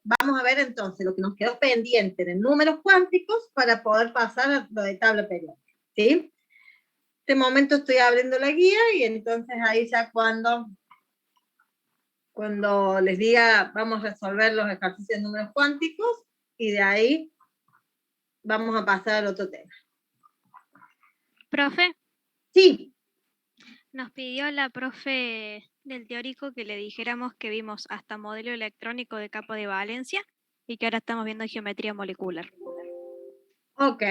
vamos a ver entonces lo que nos quedó pendiente de números cuánticos para poder pasar a lo de tabla periódica, ¿sí? En este momento estoy abriendo la guía y entonces ahí ya cuando les diga vamos a resolver los ejercicios de números cuánticos y de ahí vamos a pasar al otro tema. Profe. Sí. Nos pidió la profe del teórico que le dijéramos que vimos hasta modelo electrónico de capa de valencia y que ahora estamos viendo geometría molecular. Ok,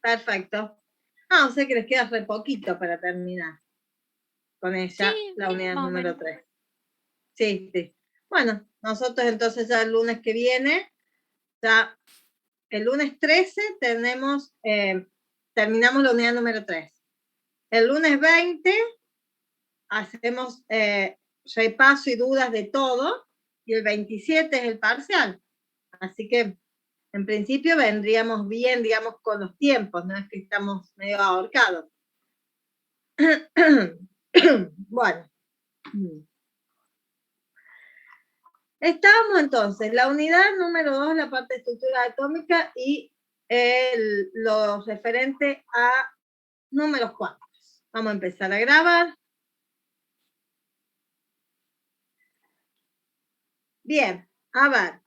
perfecto. O sea que les queda re poquito para terminar con ella, sí, la unidad número 3. Sí. Bueno, nosotros entonces ya el lunes que viene, ya el lunes 13 terminamos la unidad número 3. El lunes 20 hacemos repaso y dudas de todo, y el 27 es el parcial. Así que, en principio, vendríamos bien, digamos, con los tiempos, no es que estamos medio ahorcados. Bueno. Estábamos entonces, la unidad número 2, la parte de estructura atómica y lo referente a números cuánticos. Vamos a empezar a grabar. Bien, a ver.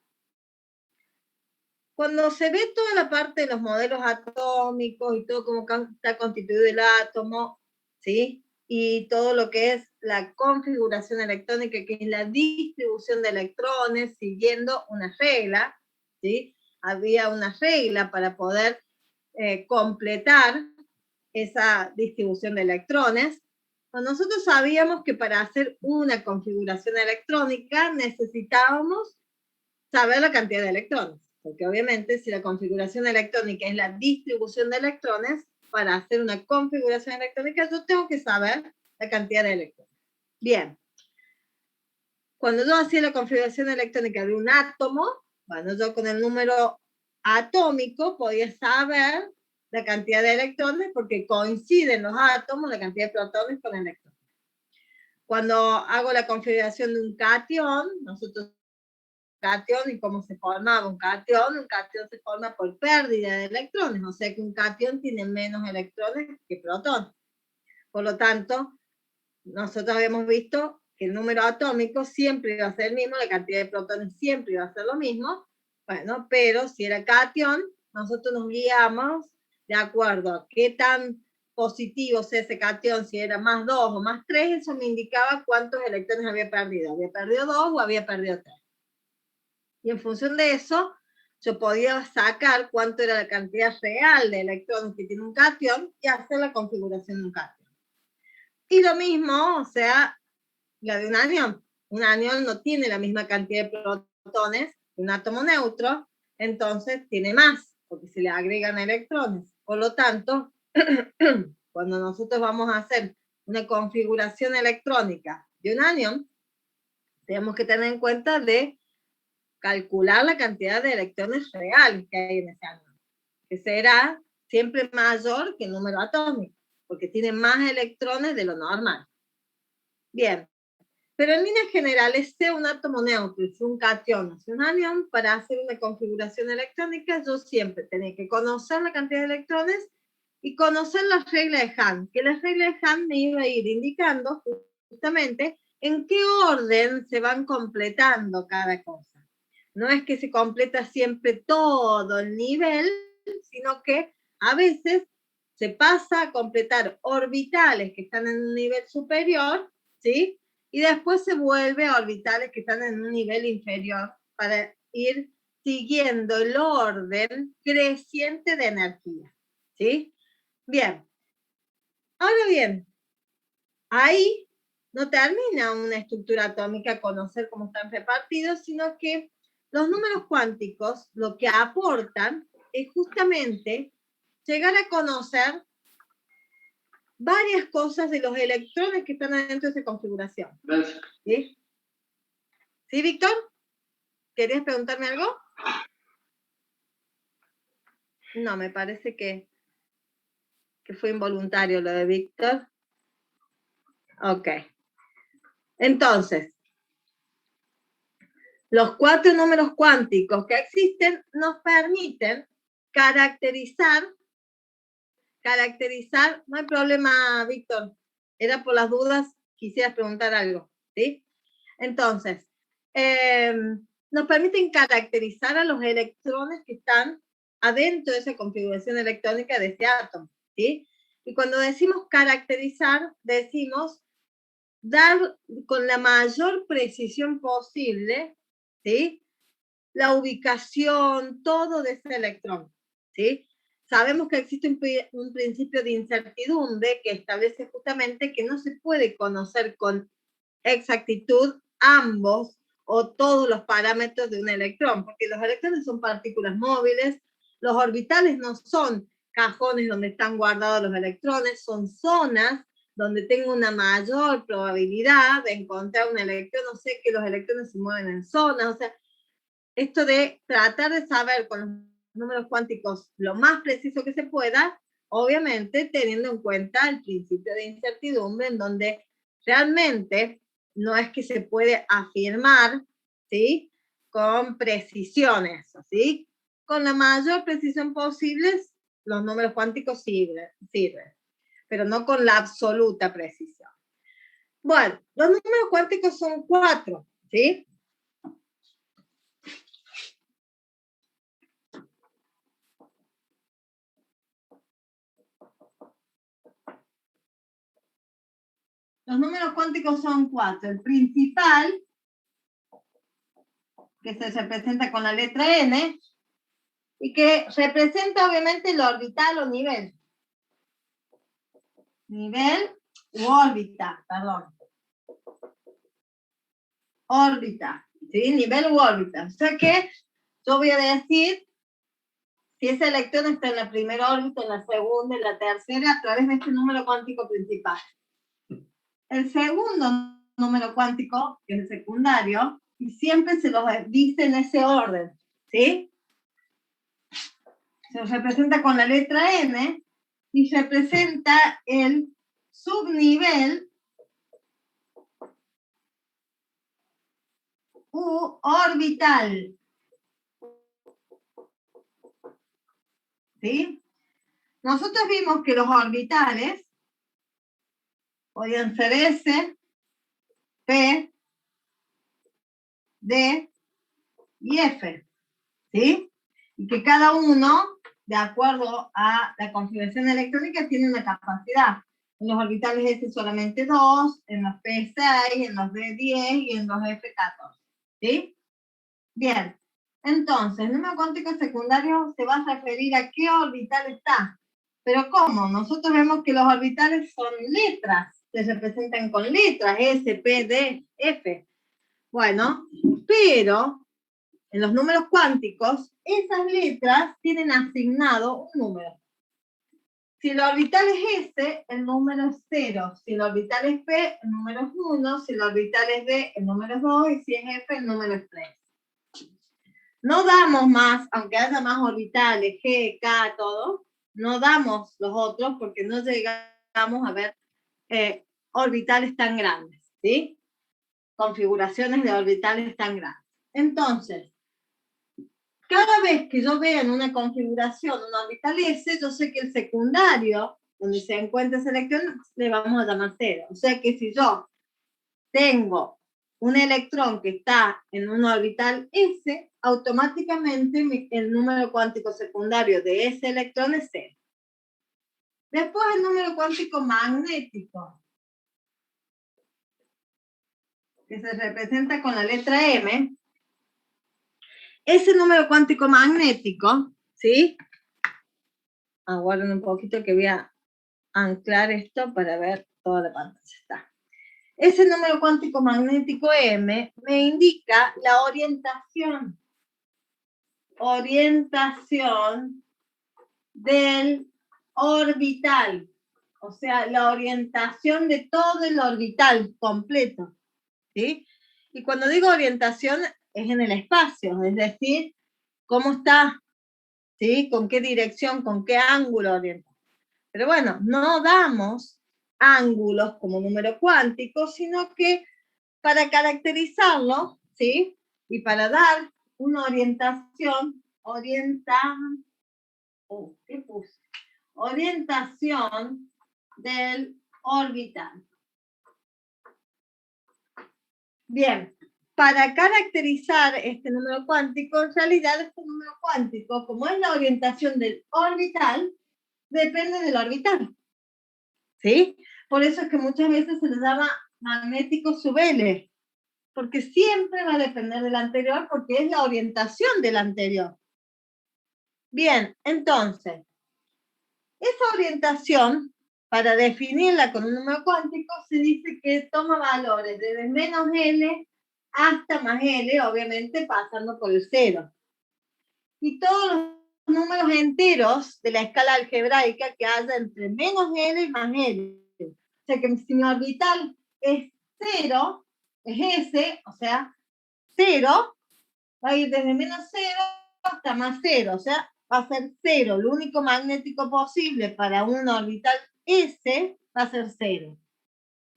Cuando se ve toda la parte de los modelos atómicos y todo cómo está constituido el átomo, ¿sí? Y todo lo que es la configuración electrónica, que es la distribución de electrones siguiendo una regla, ¿sí? Había una regla para poder completar esa distribución de electrones. Pues nosotros sabíamos que para hacer una configuración electrónica necesitábamos saber la cantidad de electrones, porque obviamente si la configuración electrónica es la distribución de electrones, para hacer una configuración electrónica yo tengo que saber la cantidad de electrones. Bien. Cuando yo hacía la configuración electrónica de un átomo, bueno, yo con el número atómico podía saber la cantidad de electrones porque coinciden los átomos, la cantidad de protones con electrones. Cuando hago la configuración de un cation, nosotros cation y cómo se formaba un cation se forma por pérdida de electrones, o sea que un cation tiene menos electrones que protones. Por lo tanto, nosotros habíamos visto que el número atómico siempre iba a ser el mismo, la cantidad de protones siempre iba a ser lo mismo, bueno, pero si era cation, nosotros nos guiamos de acuerdo a qué tan positivo sea ese cation, si era más 2 o más 3, eso me indicaba cuántos electrones había perdido 2 o había perdido 3. Y en función de eso, yo podía sacar cuánto era la cantidad real de electrones que tiene un cation y hacer la configuración de un cation. Y lo mismo, o sea, la de un anión. Un anión no tiene la misma cantidad de protones que un átomo neutro, entonces tiene más, porque se le agregan electrones. Por lo tanto, cuando nosotros vamos a hacer una configuración electrónica de un anión, tenemos que tener en cuenta de calcular la cantidad de electrones reales que hay en ese anión, que será siempre mayor que el número atómico, porque tiene más electrones de lo normal. Bien, pero en líneas generales, sea un átomo neutro, sea un cation, sea un anión, para hacer una configuración electrónica, yo siempre tenía que conocer la cantidad de electrones y conocer la regla de Hahn, que la regla de Hahn me iba a ir indicando justamente en qué orden se van completando cada cosa. No es que se completa siempre todo el nivel, sino que a veces se pasa a completar orbitales que están en un nivel superior, ¿sí? Y después se vuelve a orbitales que están en un nivel inferior para ir siguiendo el orden creciente de energía, ¿sí? Bien. Ahora bien, ahí no termina una estructura atómica conocer cómo están repartidos, sino que los números cuánticos lo que aportan es justamente llegar a conocer varias cosas de los electrones que están adentro de esa configuración. ¿Sí? ¿Sí, Víctor? ¿Querías preguntarme algo? No, me parece que fue involuntario lo de Víctor. Ok. Entonces, Los 4 números cuánticos que existen nos permiten caracterizar, no hay problema, Víctor, era por las dudas, quisieras preguntar algo, ¿sí? Entonces, nos permiten caracterizar a los electrones que están adentro de esa configuración electrónica de ese átomo, ¿sí? Y cuando decimos caracterizar, decimos dar con la mayor precisión posible, ¿sí? La ubicación, todo de ese electrón, ¿sí? Sabemos que existe un principio de incertidumbre que establece justamente que no se puede conocer con exactitud ambos o todos los parámetros de un electrón, porque los electrones son partículas móviles, los orbitales no son cajones donde están guardados los electrones, son zonas donde tengo una mayor probabilidad de encontrar un electrón, no sé que los electrones se mueven en zonas, o sea, esto de tratar de saber con los números cuánticos lo más preciso que se pueda, obviamente teniendo en cuenta el principio de incertidumbre, en donde realmente no es que se puede afirmar, ¿sí? Con precisiones, ¿sí? Con la mayor precisión posible, los números cuánticos sirven, pero no con la absoluta precisión. Bueno, los números cuánticos son 4, ¿sí? Los números cuánticos son 4. El principal, que se representa con la letra N, y que representa obviamente el orbital o nivel. Nivel u órbita, perdón. Órbita, ¿sí? Nivel u órbita. O sea que yo voy a decir si ese electrón está en la primera órbita, en la segunda, en la tercera, a través de este número cuántico principal. El segundo número cuántico, que es el secundario, y siempre se los dice en ese orden, ¿sí? Se representa con la letra N y representa el subnivel u orbital. ¿Sí? Nosotros vimos que los orbitales podían ser S, P, D y F. ¿Sí? Y que cada uno, de acuerdo a la configuración electrónica, tiene una capacidad. En los orbitales S solamente 2, en los P 6, en los D 10 y en los F 14. ¿Sí? Bien. Entonces, el número cuántico secundario se va a referir a qué orbital está. Pero ¿cómo? Nosotros vemos que los orbitales son letras, se representan con letras, S, P, D, F. Bueno, pero en los números cuánticos, esas letras tienen asignado un número. Si el orbital es S, el número es 0. Si el orbital es P, el número es 1. Si el orbital es D, el número es 2. Y si es F, el número es 3. No damos más, aunque haya más orbitales, G, K, todo, no damos los otros porque no llegamos a ver orbitales tan grandes, ¿sí? Configuraciones de orbitales tan grandes. Entonces, cada vez que yo vea en una configuración un orbital S, yo sé que el secundario, donde se encuentra ese electrón, le vamos a llamar 0. O sea que si yo tengo un electrón que está en un orbital S, automáticamente el número cuántico secundario de ese electrón es 0. Después el número cuántico magnético, que se representa con la letra M. Ese número cuántico magnético, ¿sí? Aguarden un poquito que voy a anclar esto para ver toda la pantalla. Está. Ese número cuántico magnético M me indica la orientación del orbital, o sea, la orientación de todo el orbital completo, ¿sí? Y cuando digo orientación es en el espacio, es decir, cómo está, ¿sí? Con qué dirección, con qué ángulo orienta. Pero bueno, no damos ángulos como número cuántico, sino que para caracterizarlo, ¿sí? Y para dar una orientación, orientación del orbital. Bien, para caracterizar este número cuántico, en realidad este número cuántico, como es la orientación del orbital, depende del orbital. ¿Sí? Por eso es que muchas veces se le llama magnético subele, porque siempre va a depender del anterior, porque es la orientación del anterior. Bien, entonces, esa orientación, para definirla con un número cuántico, se dice que toma valores desde menos L hasta más L, obviamente pasando por el 0. Y todos los números enteros de la escala algebraica que haya entre menos L y más L. O sea que si mi orbital es 0, es S, o sea, 0, va a ir desde menos 0 hasta más 0, o sea, va a ser 0. Lo único magnético posible para un orbital S va a ser 0.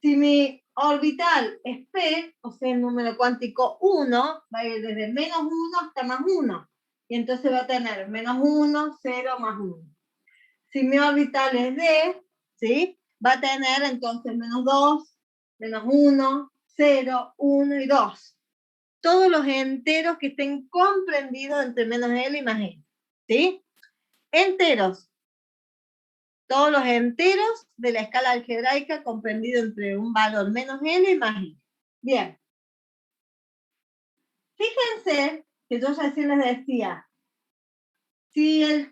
Si mi orbital es P, o sea, el número cuántico 1, va a ir desde menos 1 hasta más 1. Y entonces va a tener menos 1, 0, más 1. Si mi orbital es D, ¿sí? Va a tener entonces menos 2, menos 1, 0, 1 y 2. Todos los enteros que estén comprendidos entre menos L y más L. ¿Sí? Enteros. Todos los enteros de la escala algebraica comprendido entre un valor menos L y más L. Bien. Fíjense que yo recién les decía, si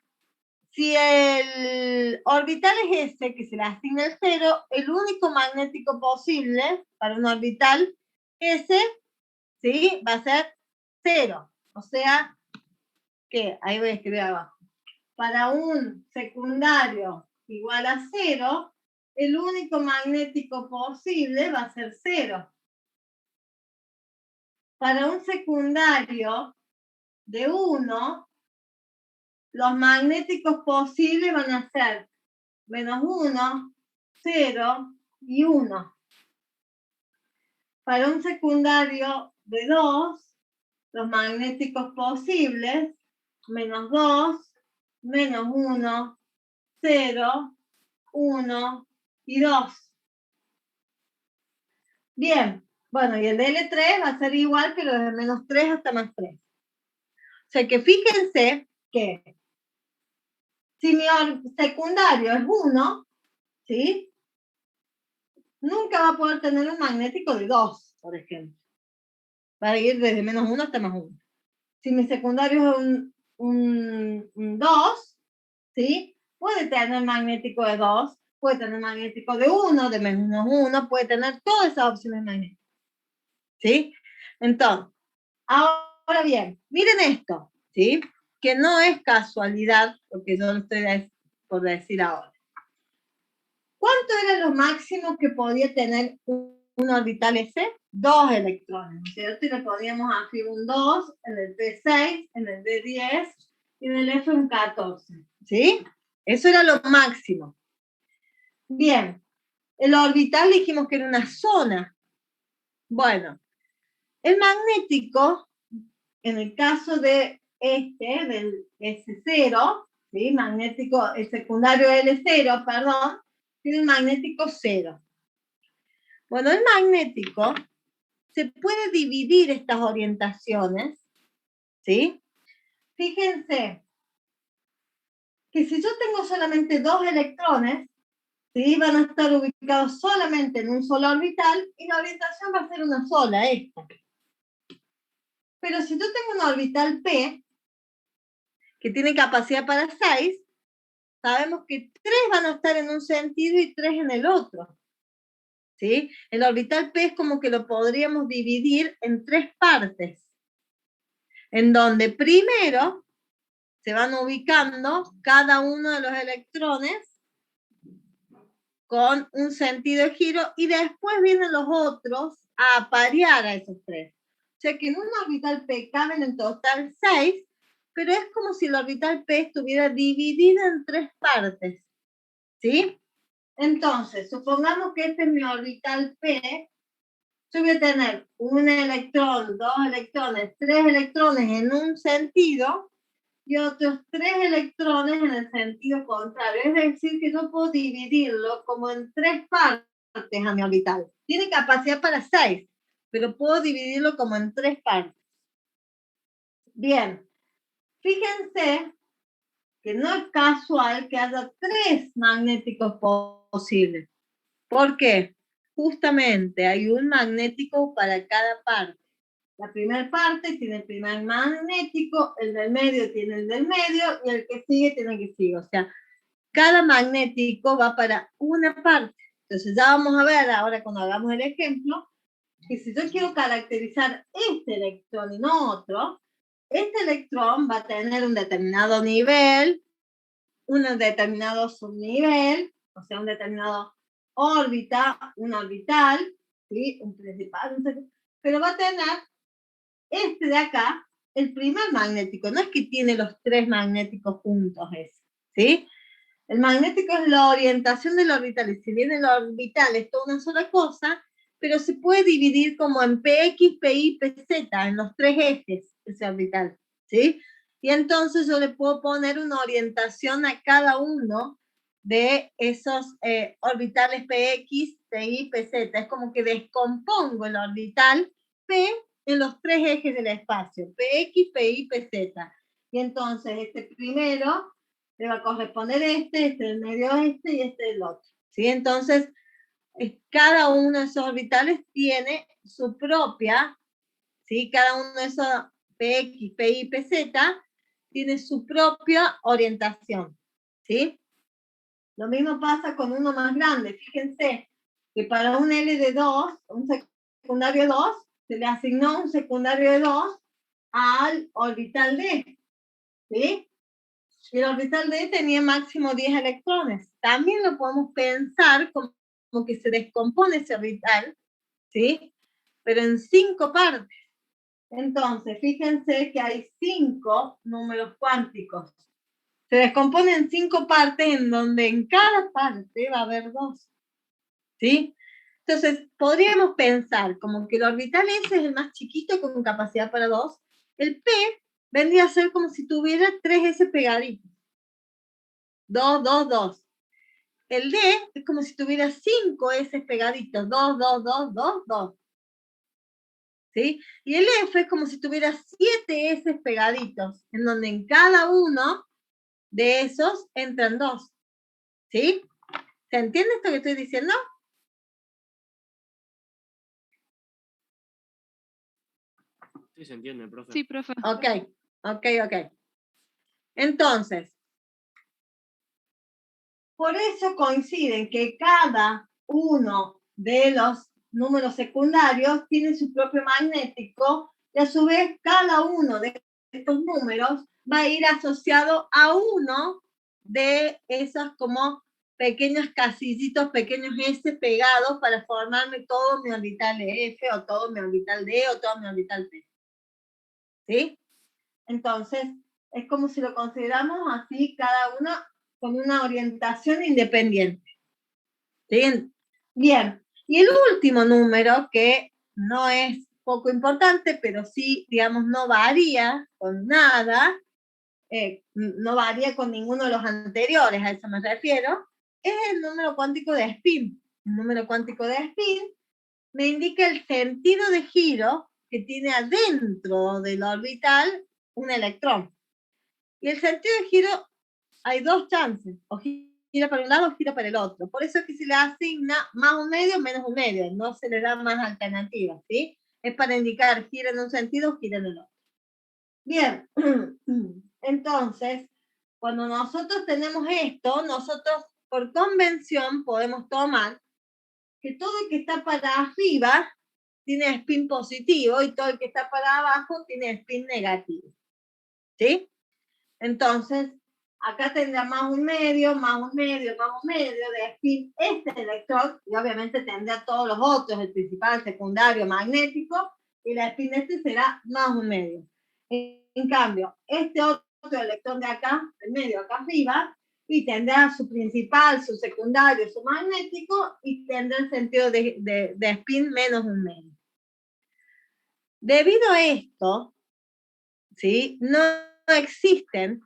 el orbital es S, que se le asigna el 0, el único magnético posible para un orbital S, ¿sí? Va a ser 0. O sea, que ahí voy a escribir abajo. Para un secundario igual a 0, el único magnético posible va a ser 0. Para un secundario de 1, los magnéticos posibles van a ser menos 1, 0 y 1. Para un secundario de 2, los magnéticos posibles, menos 2, menos 1, 0, 1 y 2. Bien, bueno, y el de L3 va a ser igual que lo de menos 3 hasta más 3. O sea que fíjense que si mi secundario es 1, ¿sí? Nunca va a poder tener un magnético de 2, por ejemplo. Va a ir desde menos 1 hasta más 1. Si mi secundario es un 2, ¿sí? Puede tener magnético de 2, puede tener magnético de 1, de menos 1, puede tener todas esas opciones magnéticas. ¿Sí? Entonces, ahora bien, miren esto, ¿sí? Que no es casualidad lo que yo estoy por decir ahora. ¿Cuánto era lo máximo que podía tener un orbital S? 2 electrones, ¿no es cierto? Y le poníamos aquí un 2, en el P6, en el D10 y en el F un 14, ¿sí? Eso era lo máximo. Bien, el orbital dijimos que era una zona. Bueno, el magnético, en el caso de del S0, ¿sí? Magnético, el secundario L0, perdón, tiene un magnético 0. Bueno, el magnético se puede dividir estas orientaciones, ¿sí? Fíjense que si yo tengo solamente 2 electrones, ¿sí? Van a estar ubicados solamente en un solo orbital y la orientación va a ser una sola, esta. Pero si yo tengo un orbital P, que tiene capacidad para 6, sabemos que 3 van a estar en un sentido y 3 en el otro. ¿Sí? El orbital P es como que lo podríamos dividir en 3 partes, en donde primero se van ubicando cada uno de los electrones con un sentido de giro y después vienen los otros a aparear a esos 3. O sea que en un orbital P caben en total 6, pero es como si el orbital P estuviera dividido en 3 partes. ¿Sí? Entonces, supongamos que este es mi orbital P yo voy a tener un electrón, 2 electrones, 3 electrones en un sentido y otros 3 electrones en el sentido contrario. Es decir, que yo puedo dividirlo como en 3 partes a mi orbital. Tiene capacidad para 6, pero puedo dividirlo como en 3 partes. Bien, fíjense que no es casual que haya 3 magnéticos posibles. ¿Por qué? Justamente hay un magnético para cada parte. La primera parte tiene el primer magnético, el del medio tiene el del medio y el que sigue tiene el que sigue. O sea, cada magnético va para una parte. Entonces ya vamos a ver ahora cuando hagamos el ejemplo, que si yo quiero caracterizar este electrón y no otro, este electrón va a tener un determinado nivel, un determinado subnivel, o sea, un determinado órbita, un orbital, ¿sí? Un principal, pero va a tener este de acá, el primer magnético. No es que tiene los 3 magnéticos juntos, ¿sí? El magnético es la orientación del orbital, y si bien el orbital es toda una sola cosa, pero se puede dividir como en PX, PY, PZ, en los 3 ejes, ese orbital, ¿sí? Y entonces yo le puedo poner una orientación a cada uno de esos orbitales PX, PY, PZ. Es como que descompongo el orbital P en los 3 ejes del espacio, PX, PY, PZ. Y entonces este primero le va a corresponder este del medio este y este del otro, ¿sí? Entonces, cada uno de esos orbitales tiene su propia, ¿sí? Cada uno de esos PX, PY, PZ tiene su propia orientación, ¿sí? Lo mismo pasa con uno más grande. Fíjense que para un L de 2, un secundario 2, se le asignó un secundario de 2 al orbital D, ¿sí? Y el orbital D tenía máximo 10 electrones. También lo podemos pensar como que se descompone ese orbital, ¿sí? Pero en 5 partes. Entonces, fíjense que hay 5 números cuánticos. Se descompone en 5 partes en donde en cada parte va a haber 2, ¿sí? Entonces, podríamos pensar como que el orbital S es el más chiquito con capacidad para 2. El P vendría a ser como si tuviera 3 S pegaditos. 2, 2, 2. El D es como si tuviera 5 S pegaditos. 2, 2, 2, 2, 2. ¿Sí? Y el F es como si tuviera 7 S pegaditos, en donde en cada uno de esos entran 2. ¿Sí? ¿Se entiende esto que estoy diciendo? Sí, se entiende, profe. Sí, profe. Ok. Entonces, por eso coinciden que cada uno de los números secundarios tiene su propio magnético y a su vez cada uno de estos números va a ir asociado a uno de esos como pequeños casillitos, pequeños S pegados para formarme todo mi orbital F o todo mi orbital D o todo mi orbital P. ¿Sí? Entonces, es como si lo consideramos así, cada uno con una orientación independiente. ¿Sí? Bien, y el último número, que no es poco importante, pero sí, digamos, no varía con nada, no varía con ninguno de los anteriores, a eso me refiero, es el número cuántico de spin. El número cuántico de spin me indica el sentido de giro que tiene adentro del orbital un electrón. Y el sentido de giro hay 2 chances, o gira para un lado o gira para el otro. Por eso es que se le asigna más un medio, menos un medio, no se le da más alternativas, ¿sí? Es para indicar gira en un sentido o gira en el otro. Bien, entonces, cuando nosotros tenemos esto, nosotros por convención podemos tomar que todo el que está para arriba tiene spin positivo y todo el que está para abajo tiene spin negativo, ¿sí? Entonces, acá tendrá más un medio, más un medio, más un medio de spin este electrón, y obviamente tendrá todos los otros, el principal, secundario, magnético, y la spin este será más un medio. En cambio, este otro electrón de acá, el medio acá arriba, y tendrá su principal, su secundario, su magnético, y tendrá el sentido de spin menos un medio. Debido a esto, ¿sí? No existen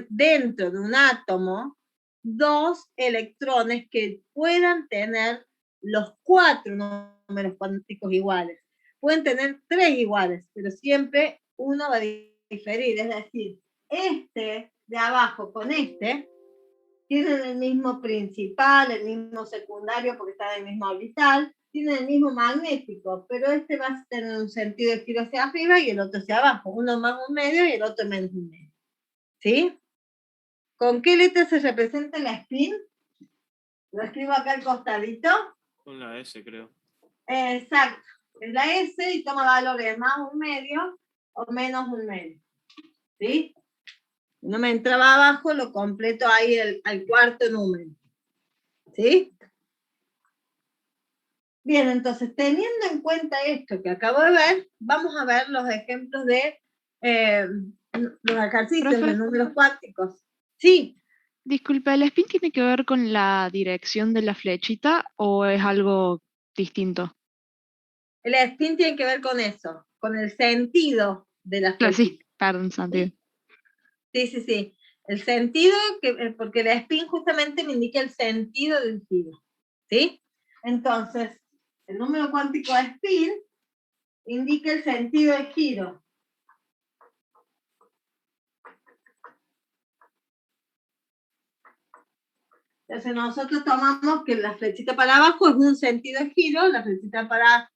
dentro de un átomo 2 electrones que puedan tener los 4 números cuánticos iguales. Pueden tener 3 iguales, pero siempre uno va a diferir. Es decir, este de abajo con este tienen el mismo principal, el mismo secundario porque están en el mismo orbital, tienen el mismo magnético, pero este va a tener un sentido de giro hacia arriba y el otro hacia abajo, uno más un medio y el otro menos un medio. ¿Sí? ¿Con qué letra se representa la spin? Lo escribo acá al costadito. Con la S, creo. Exacto. Es la S y toma valores más un medio o menos un medio. ¿Sí? No me entraba abajo, lo completo ahí al cuarto número. ¿Sí? Bien, entonces, teniendo en cuenta esto que acabo de ver, vamos a ver los ejemplos de los ejercicios Profe. de números cuánticos. Sí. Disculpa, ¿el spin tiene que ver con la dirección de la flechita o es algo distinto? El spin tiene que ver con eso, con el sentido de la Claro, flechita. sí, perdón, Santiago. Sí. El sentido, porque el spin justamente me indica el sentido del giro. ¿Sí? Entonces, el número cuántico de spin indica el sentido del giro. Entonces nosotros tomamos que la flechita para abajo es un sentido de giro, la flechita para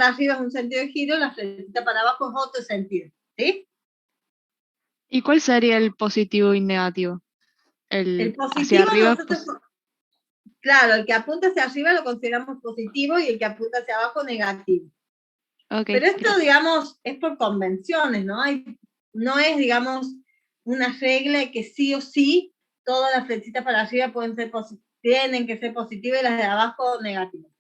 arriba es un sentido de giro, la flechita para abajo es otro sentido. ¿Sí? ¿Y cuál sería el positivo y negativo? El El hacia positivo arriba, nosotros, claro, el que apunta hacia arriba lo consideramos positivo y el que apunta hacia abajo negativo. ok, Pero esto, gracias. digamos, es por convenciones, ¿no? No es, digamos, una regla de que sí o sí todas las flechitas para arriba tienen que ser positivas y las de abajo negativas.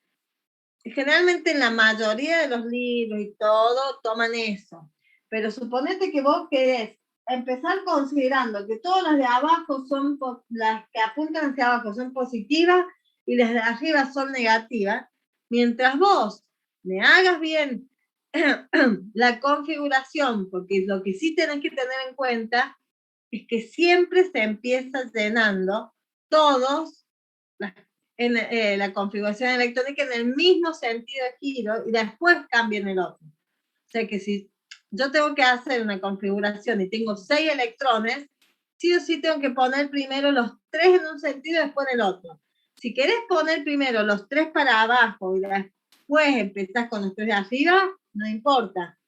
Generalmente en la mayoría de los libros y todo toman eso. Pero suponete que vos querés empezar considerando que todas las de abajo son, las que apuntan hacia abajo son positivas y las de arriba son negativas. Mientras vos me hagas bien la configuración, porque lo que sí tenés que tener en cuenta es que siempre se empieza llenando todos en la configuración electrónica en el mismo sentido de giro y después cambien el otro. O sea que si yo tengo que hacer una configuración y tengo 6 electrones, sí o sí tengo que poner primero los 3 en un sentido y después en el otro. Si querés poner primero los 3 para abajo y después empezás con los 3 de arriba, no importa.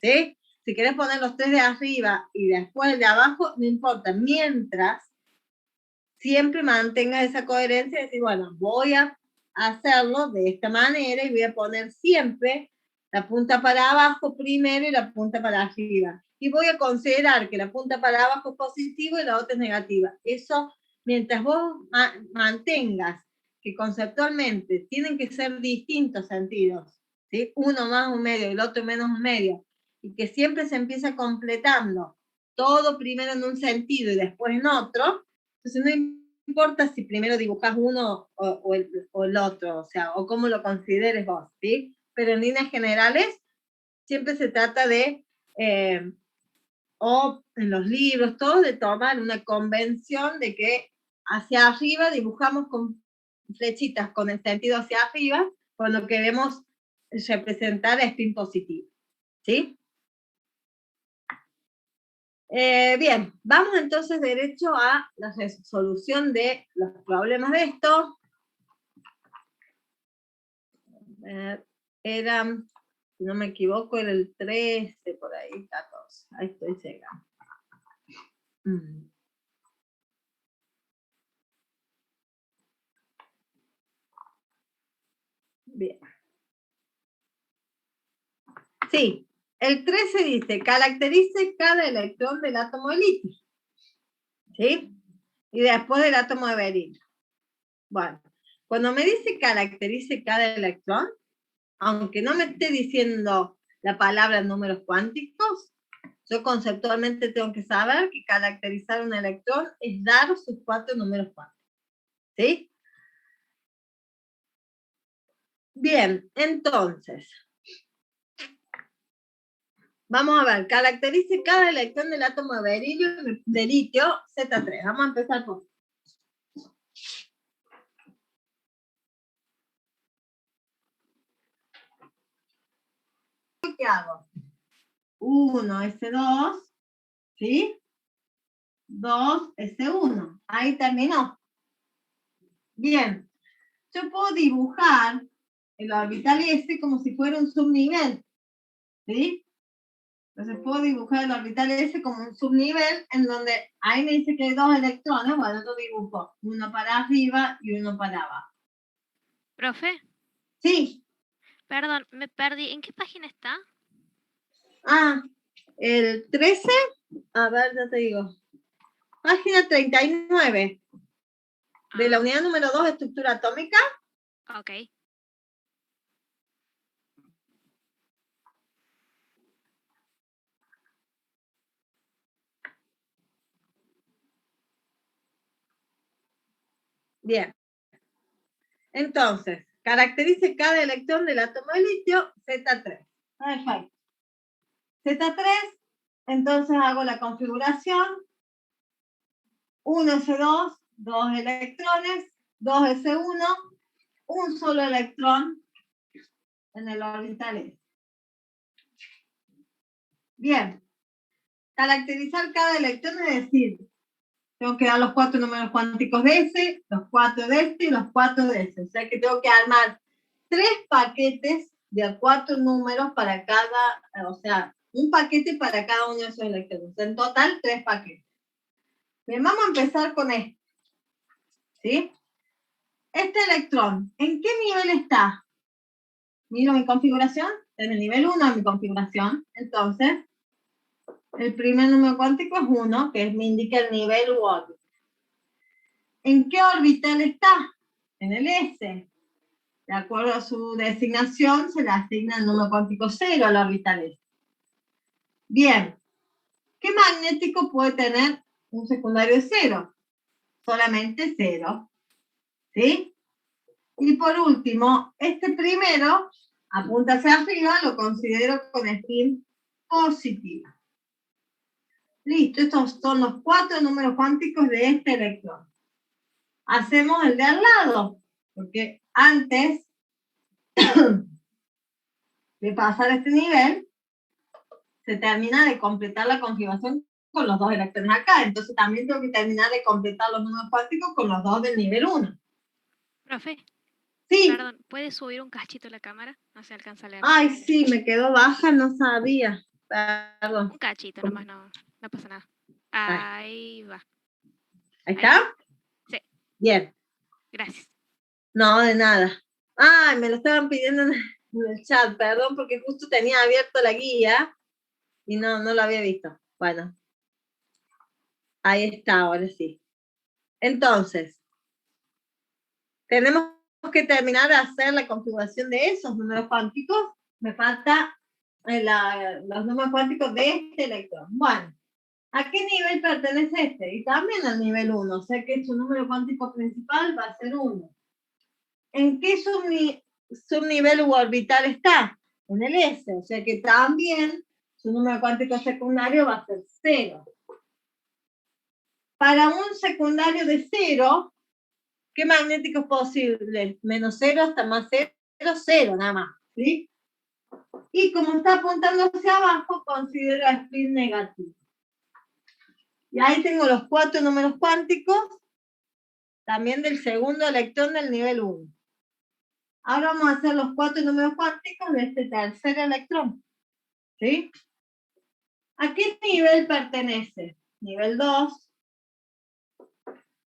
¿Sí? Si querés poner los 3 de arriba y después el de abajo, no importa. Mientras siempre mantenga esa coherencia de decir, bueno, voy a hacerlo de esta manera y voy a poner siempre la punta para abajo primero y la punta para arriba. Y voy a considerar que la punta para abajo es positiva y la otra es negativa. Eso, mientras vos mantengas que conceptualmente tienen que ser distintos sentidos, ¿sí? Uno más un medio y el otro menos un medio, y que siempre se empieza completando todo primero en un sentido y después en otro, entonces no importa si primero dibujas uno o el otro, o sea, o cómo lo consideres vos, ¿sí? Pero en líneas generales siempre se trata de, o en los libros, todo, de tomar una convención de que hacia arriba dibujamos con flechitas con el sentido hacia arriba cuando queremos representar spin positivo, ¿sí? Bien, vamos entonces derecho a la resolución de los problemas de esto. Era, si no me equivoco, era el 13, por ahí, 14. Ahí estoy llegando. Bien. Sí, el 13 dice, caracterice cada electrón del átomo de litio. ¿Sí? Y después del átomo de berilio. Bueno, cuando me dice caracterice cada electrón, aunque no me esté diciendo la palabra números cuánticos, yo conceptualmente tengo que saber que caracterizar un electrón es dar sus 4 números cuánticos. ¿Sí? Bien, entonces, Vamos a ver, caracterice cada electrón del átomo de litio Z3. Vamos a empezar por... ¿Qué hago? 1S2, ¿sí? 2S1. Ahí terminó. Bien. Yo puedo dibujar el orbital S como si fuera un subnivel, ¿sí? Entonces puedo dibujar el orbital S como un subnivel en donde ahí me dice que hay 2 electrones, bueno, yo dibujo uno para arriba y uno para abajo. Profe, Sí. perdón, me perdí. ¿En qué página está? Ah, el 13, a ver, ya te digo. Página 39 de la unidad número 2, estructura atómica. Ok. Bien. Entonces, caracterice cada electrón del átomo de litio Z3. Perfecto. Z3, entonces hago la configuración. 1S2, 2 electrones, 2S1, un solo electrón en el orbital S. Bien. Caracterizar cada electrón es decir, tengo que dar los 4 números cuánticos de S, los 4 de este y los 4 de S. O sea que tengo que armar 3 paquetes de 4 números para cada, o sea, un paquete para cada uno de esos electrones. En total, 3 paquetes. Bien, vamos a empezar con este. ¿Sí? Este electrón, ¿en qué nivel está? Miro mi configuración, en el nivel 1 de mi configuración. Entonces, el primer número cuántico es 1, que me indica el nivel u órbita. ¿En qué orbital está? En el S. De acuerdo a su designación, se le asigna el número cuántico 0 al orbital S. Bien. ¿Qué magnético puede tener un secundario de 0? Solamente 0. ¿Sí? Y por último, este primero, apunta hacia arriba, lo considero con spin positivo. Listo, estos son los 4 números cuánticos de este electrón. Hacemos el de al lado, porque antes de pasar a este nivel, se termina de completar la configuración con los 2 electrones acá. Entonces también tengo que terminar de completar los números cuánticos con los 2 del nivel 1. Profe, Sí. perdón, ¿puede subir un cachito la cámara? No se alcanza a leer. Ay, sí, me quedó baja, no sabía. Perdón. Un cachito nomás, no pasa nada. Ahí va. ¿Ahí está? Sí. Bien. Gracias. No, de nada. Ay, me lo estaban pidiendo en el chat, perdón, porque justo tenía abierto la guía y no lo había visto. Bueno. Ahí está, ahora sí. Entonces, tenemos que terminar de hacer la configuración de esos números cuánticos. Me falta los números cuánticos de este electrón. Bueno, ¿a qué nivel pertenece este? Y también al nivel 1, o sea que su número cuántico principal va a ser 1. ¿En qué subnivel u orbital está? En el S, o sea que también su número cuántico secundario va a ser 0. Para un secundario de 0, ¿qué magnético es posible? Menos 0 hasta más 0, 0 nada más, ¿sí? Y como está apuntando hacia abajo, considero spin negativo. Y ahí tengo los 4 números cuánticos, también del segundo electrón del nivel 1. Ahora vamos a hacer los 4 números cuánticos de este tercer electrón. ¿Sí? ¿A qué nivel pertenece? Nivel 2.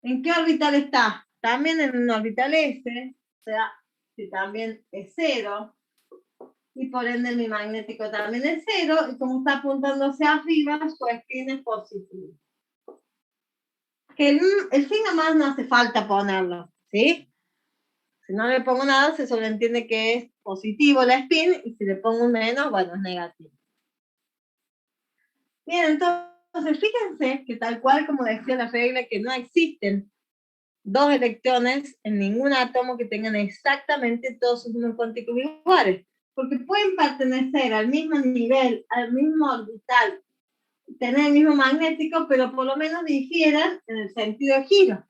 ¿En qué orbital está? También en un orbital S, o sea, que también es 0. Y por ende mi magnético también es 0. Y como está apuntando hacia arriba, su spin es positivo. Que el signo más no hace falta ponerlo, ¿sí? Si no le pongo nada, se sobreentiende que es positivo la spin, y si le pongo un menos, bueno, es negativo. Bien, entonces fíjense que tal cual como decía la regla, que no existen 2 electrones en ningún átomo que tengan exactamente todos sus números cuánticos iguales. porque pueden pertenecer al mismo nivel, al mismo orbital, tener el mismo magnético, pero por lo menos difieren en el sentido de giro.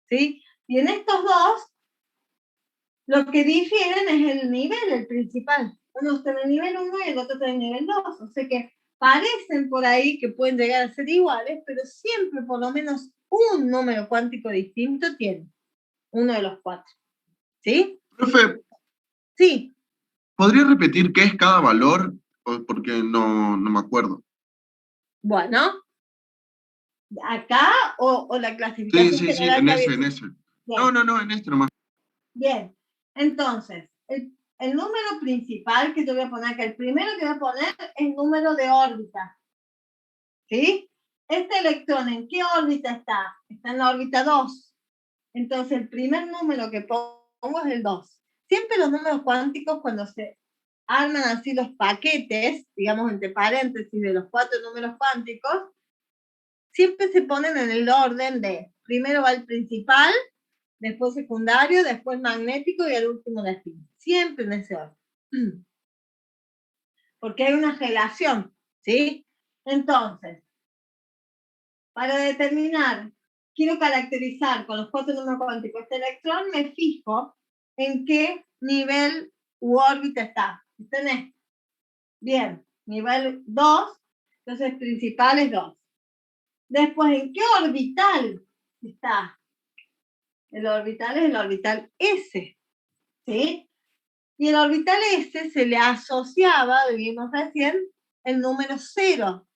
¿Sí? Y en estos dos, lo que difieren es el nivel, el principal. Uno está en el nivel 1 y el otro está en el nivel 2. O sea que parecen por ahí que pueden llegar a ser iguales, pero siempre por lo menos un número cuántico distinto tiene. Uno de los cuatro. ¿Sí? Profe, Sí. ¿podría repetir qué es cada valor? Porque no me acuerdo. Bueno. ¿Acá o la Sí, clasificación sí, general en que ese, había? en ese. Bien. No, en este nomás. Bien. Entonces, el número principal que yo voy a poner acá, el primero que voy a poner es el número de órbita. ¿Sí? Este electrón, ¿en qué órbita está? Está en la órbita 2. Entonces, el primer número que pongo es el 2. Siempre los números cuánticos, cuando se arman así los paquetes, digamos entre paréntesis de los 4 números cuánticos, siempre se ponen en el orden de, primero va el principal, después secundario, después magnético y al último de afín. Siempre en ese orden. Porque hay una relación, ¿sí? Entonces, para determinar, quiero caracterizar con los 4 números cuánticos este electrón, me fijo en qué nivel u órbita está. ¿Está en este? Bien, nivel 2, entonces principal es 2. Después, ¿en qué orbital está? El orbital es el orbital S, ¿sí? Y el orbital S se le asociaba, vimos recién, el número 0.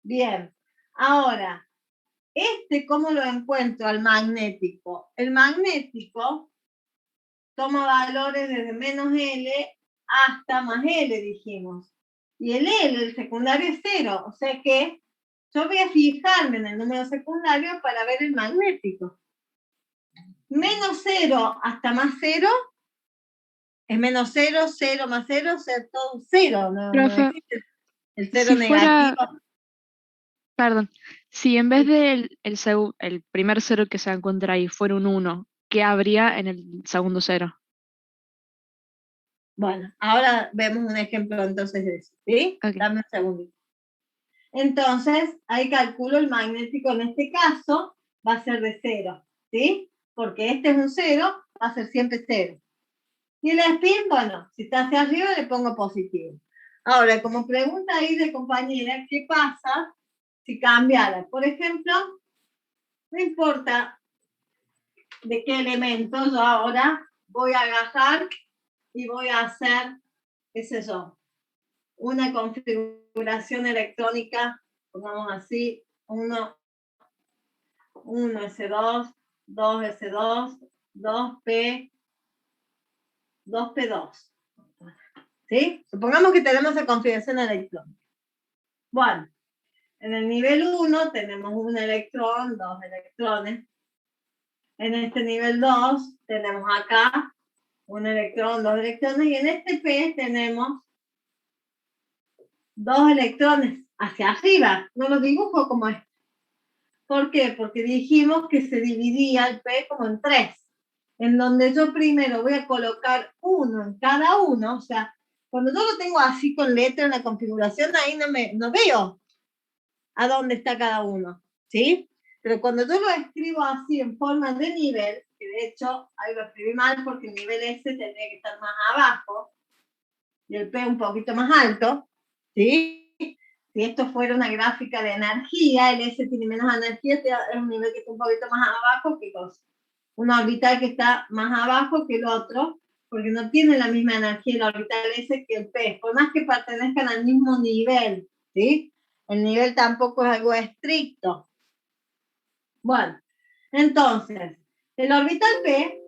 Bien, ahora, ¿cómo lo encuentro al magnético? El magnético toma valores desde menos L hasta más L, dijimos. Y el L, el secundario, es 0. O sea que yo voy a fijarme en el número secundario para ver el magnético. Menos 0 hasta más 0 es menos 0, 0 más 0, todo 0. No Profe, existe el 0 si fuera, negativo. perdón, si en vez del el primer cero que se encuentra ahí fuera un 1, ¿qué habría en el segundo cero? Bueno, ahora vemos un ejemplo entonces de eso, ¿sí? Okay. Dame un segundito. Entonces, ahí calculo el magnético, en este caso, va a ser de 0, ¿sí? Porque este es un 0, va a ser siempre 0. Y el spin, bueno, si está hacia arriba le pongo positivo. Ahora, como pregunta ahí de compañera, ¿qué pasa si cambiara? Por ejemplo, no importa de qué elemento, yo ahora voy a agarrar y voy a hacer, qué sé yo, una configuración electrónica, pongamos así, 1S2, 2S2, 2P, 2P2. ¿Sí? Supongamos que tenemos la configuración electrónica. Bueno, en el nivel 1 tenemos un electrón, 2 electrones. En este nivel 2 tenemos acá un electrón, 2 electrones. Y en este P tenemos 2 electrones hacia arriba. No lo dibujo como esto. ¿Por qué? Porque dijimos que se dividía el P como en 3. En donde yo primero voy a colocar uno en cada uno. O sea, cuando yo lo tengo así con letra en la configuración, ahí no veo a dónde está cada uno, ¿sí? Pero cuando yo lo escribo así en forma de nivel, que de hecho ahí lo escribí mal porque el nivel S tendría que estar más abajo y el P un poquito más alto, ¿sí? Si esto fuera una gráfica de energía, el S tiene menos energía, es un nivel que está un poquito más abajo que un orbital que está más abajo que el otro, porque no tiene la misma energía el orbital S que el P, por más que pertenezcan al mismo nivel, ¿sí? El nivel tampoco es algo estricto. Bueno, entonces, el orbital P,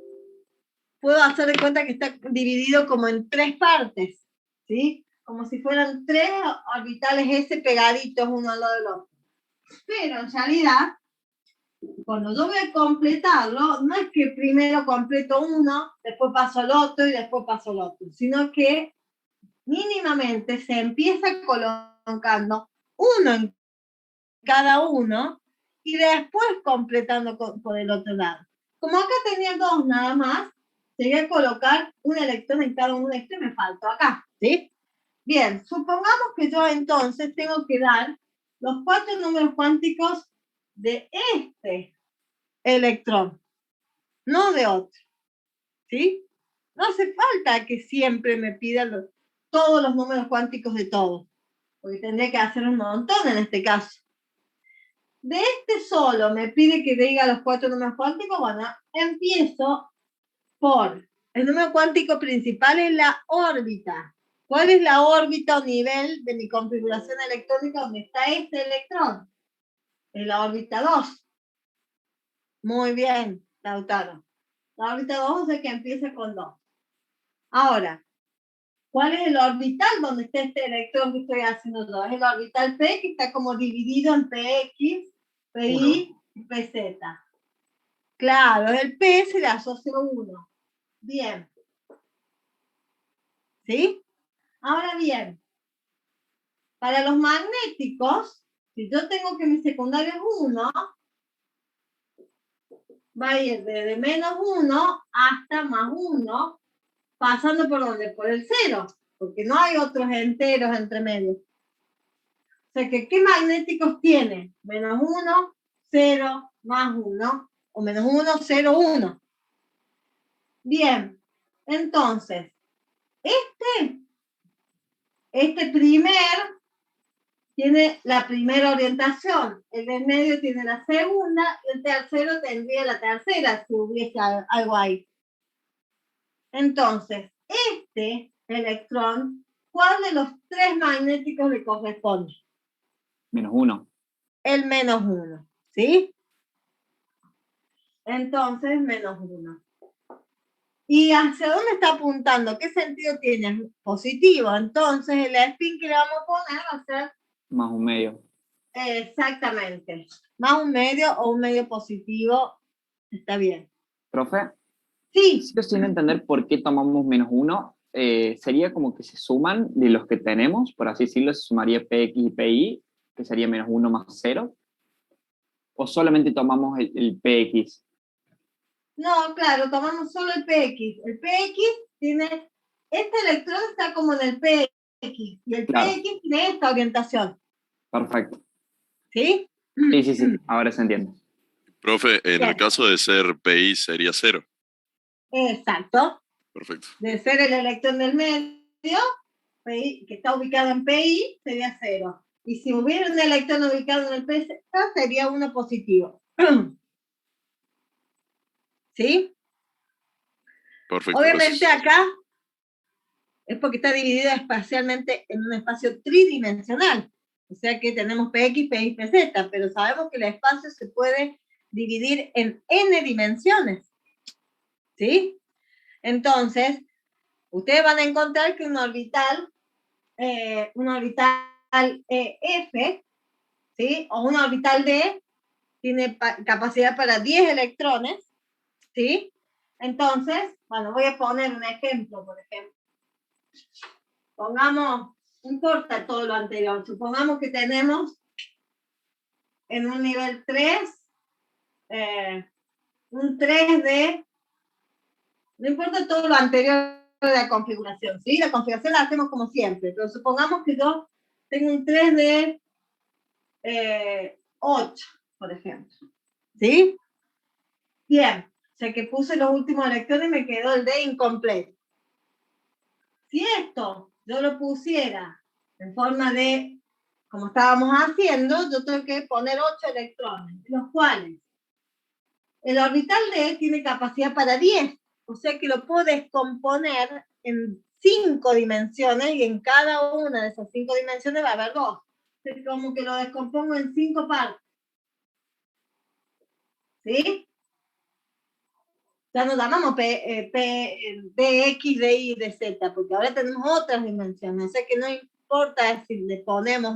puedo hacer de cuenta que está dividido como en 3 partes, ¿sí? Como si fueran 3 orbitales S pegaditos uno al lado del otro. Pero en realidad, cuando yo voy a completarlo, no es que primero completo uno, después paso al otro y después paso al otro, sino que mínimamente se empieza colocando uno en cada uno y después completando por el otro lado. Como acá tenía 2 nada más, sería colocar un electrón en cada uno de estos, me faltó acá, ¿sí? Bien, supongamos que yo entonces tengo que dar los 4 números cuánticos de este electrón, no de otro, ¿sí? No hace falta que siempre me pidan todos los números cuánticos de todos, porque tendría que hacer un montón en este caso. De este solo me pide que diga los 4 números cuánticos, bueno, empiezo por el número cuántico principal es la órbita. ¿Cuál es la órbita o nivel de mi configuración electrónica donde está este electrón? En la órbita 2. Muy bien, Lautaro. La órbita 2 es que empieza con 2. Ahora, ¿cuál es el orbital donde está este electrón que estoy haciendo yo? Es el orbital P, que está como dividido en PX, PI y PZ. Claro, el P se le asocia 1. Bien. ¿Sí? Ahora bien, para los magnéticos, si yo tengo que mi secundario es 1, va a ir desde -1 hasta +1, pasando por donde, por el 0, porque no hay otros enteros entre medio. O sea que, ¿qué magnéticos tiene? -1, 0, +1, o -1, 0, 1. Bien, entonces, este primer tiene la primera orientación, el del medio tiene la segunda, y el tercero tendría la tercera, si hubiese algo ahí. Entonces, este electrón, ¿cuál de los 3 magnéticos le corresponde? -1. El -1, ¿sí? Entonces, -1. ¿Y hacia dónde está apuntando? ¿Qué sentido tiene? Positivo. Entonces, el spin que le vamos a poner va a ser +1/2. exactamente. +1/2 o un medio positivo. Está bien. Profe, Sí. sigo sin entender por qué tomamos -1. Sería como que se suman de los que tenemos, por así decirlo, se sumaría PX y PI, que sería -1 más 0. ¿O solamente tomamos el PX? No, claro, tomamos solo el PX. El PX tiene, este electrón está como en el PX, y el Claro. PX tiene esta orientación. Perfecto. ¿Sí? Sí, ahora se entiende. Profe, en Bien. el caso de ser PI sería 0. Exacto. Perfecto. De ser el electrón del medio, PI, que está ubicado en PI, sería 0. Y si hubiera un electrón ubicado en el PZ, sería 1 positivo. ¿Sí? Perfecto. Obviamente Gracias. acá es porque está dividida espacialmente en un espacio tridimensional. O sea que tenemos PX, PY, PZ, pero sabemos que el espacio se puede dividir en n dimensiones. ¿Sí? Entonces, ustedes van a encontrar que un orbital F, ¿sí? O un orbital D tiene capacidad para 10 electrones, ¿sí? Entonces, bueno, voy a poner un ejemplo, por ejemplo. Pongamos, no importa todo lo anterior, supongamos que tenemos en un nivel 3, un 3D, no importa todo lo anterior de la configuración, ¿sí? La configuración la hacemos como siempre, pero supongamos que yo tengo un 3D 8, por ejemplo, ¿sí? Bien, o sea que puse los últimos electrones y me quedó el D incompleto. Si esto yo lo pusiera en forma de, como estábamos haciendo, yo tengo que poner 8 electrones, de los cuales el orbital D tiene capacidad para 10, o sea que lo puedo descomponer en 5 dimensiones y en cada una de esas 5 dimensiones va a haber 2. Es como que lo descompongo en 5 partes. ¿Sí? Ya nos llamamos DX, DY y DZ, porque ahora tenemos otras dimensiones. O sea que no importa si le ponemos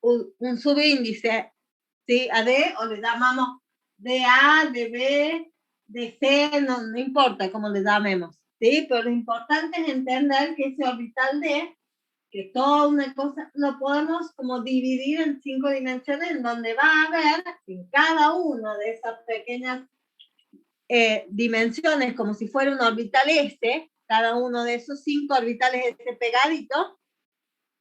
un subíndice, ¿sí? A D, o le llamamos DA, DB, DC, no importa cómo le llamemos, ¿sí? Pero lo importante es entender que ese orbital D que toda una cosa lo podemos como dividir en 5 dimensiones, en donde va a haber en cada una de esas pequeñas dimensiones, como si fuera un orbital S, cada uno de esos 5 orbitales S pegaditos,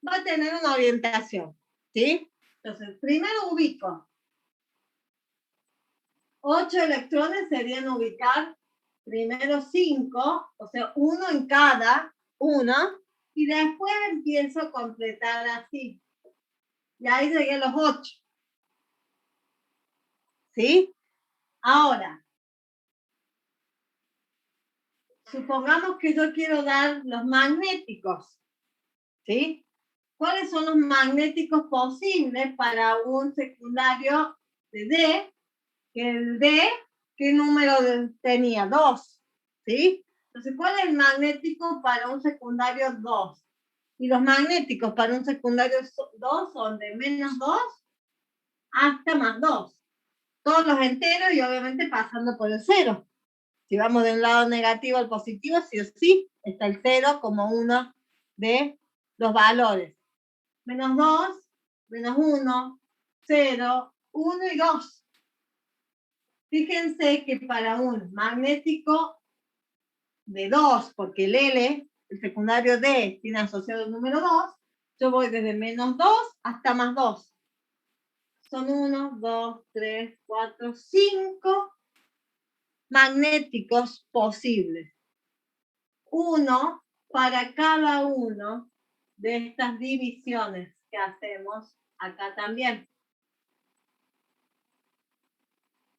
va a tener una orientación, ¿sí? Entonces, primero ubico 8 electrones, serían ubicar primero 5, o sea, uno en cada uno, y después empiezo a completar así. Y ahí llegué a los 8. ¿Sí? Ahora, supongamos que yo quiero dar los magnéticos. ¿Sí? ¿Cuáles son los magnéticos posibles para un secundario de D? Que el D, ¿qué número tenía? 2. ¿Sí? Entonces, ¿cuál es el magnético para un secundario 2? Y los magnéticos para un secundario 2 son de -2 hasta +2. Todos los enteros y obviamente pasando por el 0. Si vamos de un lado negativo al positivo, sí o sí, está el 0 como uno de los valores. -2, -1, 0, 1 y 2. Fíjense que para un magnético de 2, porque el L, el secundario D, tiene asociado el número 2, yo voy desde -2 hasta +2. Son 1, 2, 3, 4, 5 magnéticos posibles. Uno para cada uno de estas divisiones que hacemos acá también.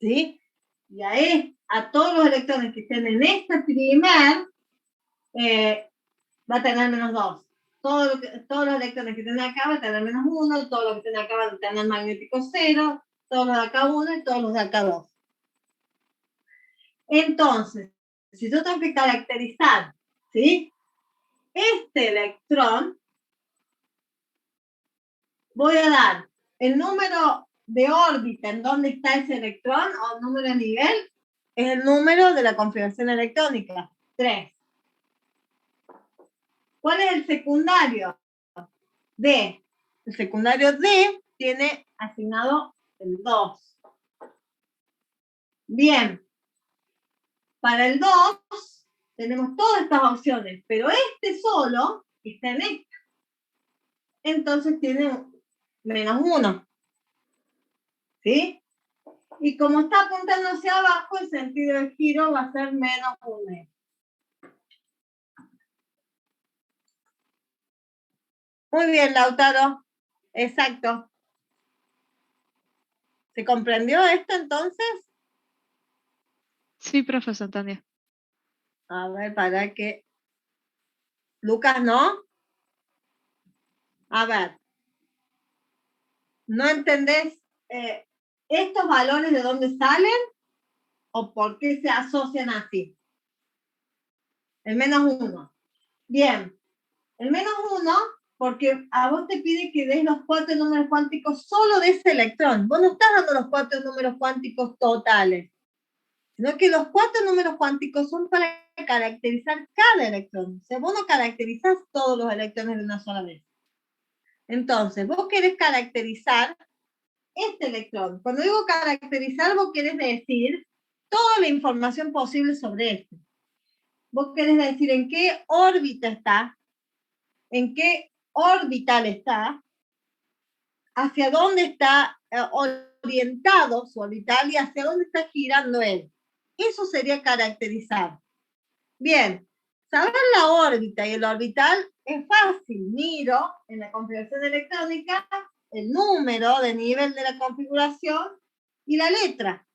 ¿Sí? Y a todos los electrones que estén en este primer, va a tener -2. Todos los electrones que estén acá van a tener -1, todos los que estén acá van a tener magnético 0, todos los de acá 1 y todos los de acá 2. Entonces, si yo tengo que caracterizar, ¿sí?, este electrón, voy a dar el número de órbita en donde está ese electrón, o el número de nivel, es el número de la configuración electrónica, 3. ¿Cuál es el secundario? D. El secundario D tiene asignado el 2. Bien. Para el 2 tenemos todas estas opciones, pero este solo está en esta. Entonces tiene -1. ¿Sí? Y como está apuntando hacia abajo, el sentido del giro va a ser -1. Muy bien, Lautaro. Exacto. ¿Se comprendió esto entonces? Sí, profe, se entendió. A ver, para que... Lucas, ¿no? A ver. ¿No entendés estos valores de dónde salen o por qué se asocian así? El -1. Bien. El -1, porque a vos te pide que des los 4 números cuánticos solo de ese electrón. Vos no estás dando los 4 números cuánticos totales, sino que los 4 números cuánticos son para caracterizar cada electrón. O sea, vos no caracterizás todos los electrones de una sola vez. Entonces, vos querés caracterizar este electrón. Cuando digo caracterizar, vos querés decir toda la información posible sobre este. Vos querés decir en qué órbita está, en qué orbital está, hacia dónde está orientado su orbital y hacia dónde está girando él. Eso sería caracterizar. Bien, saber la órbita y el orbital es fácil. Miro en la configuración electrónica el número de nivel de la configuración y la letra.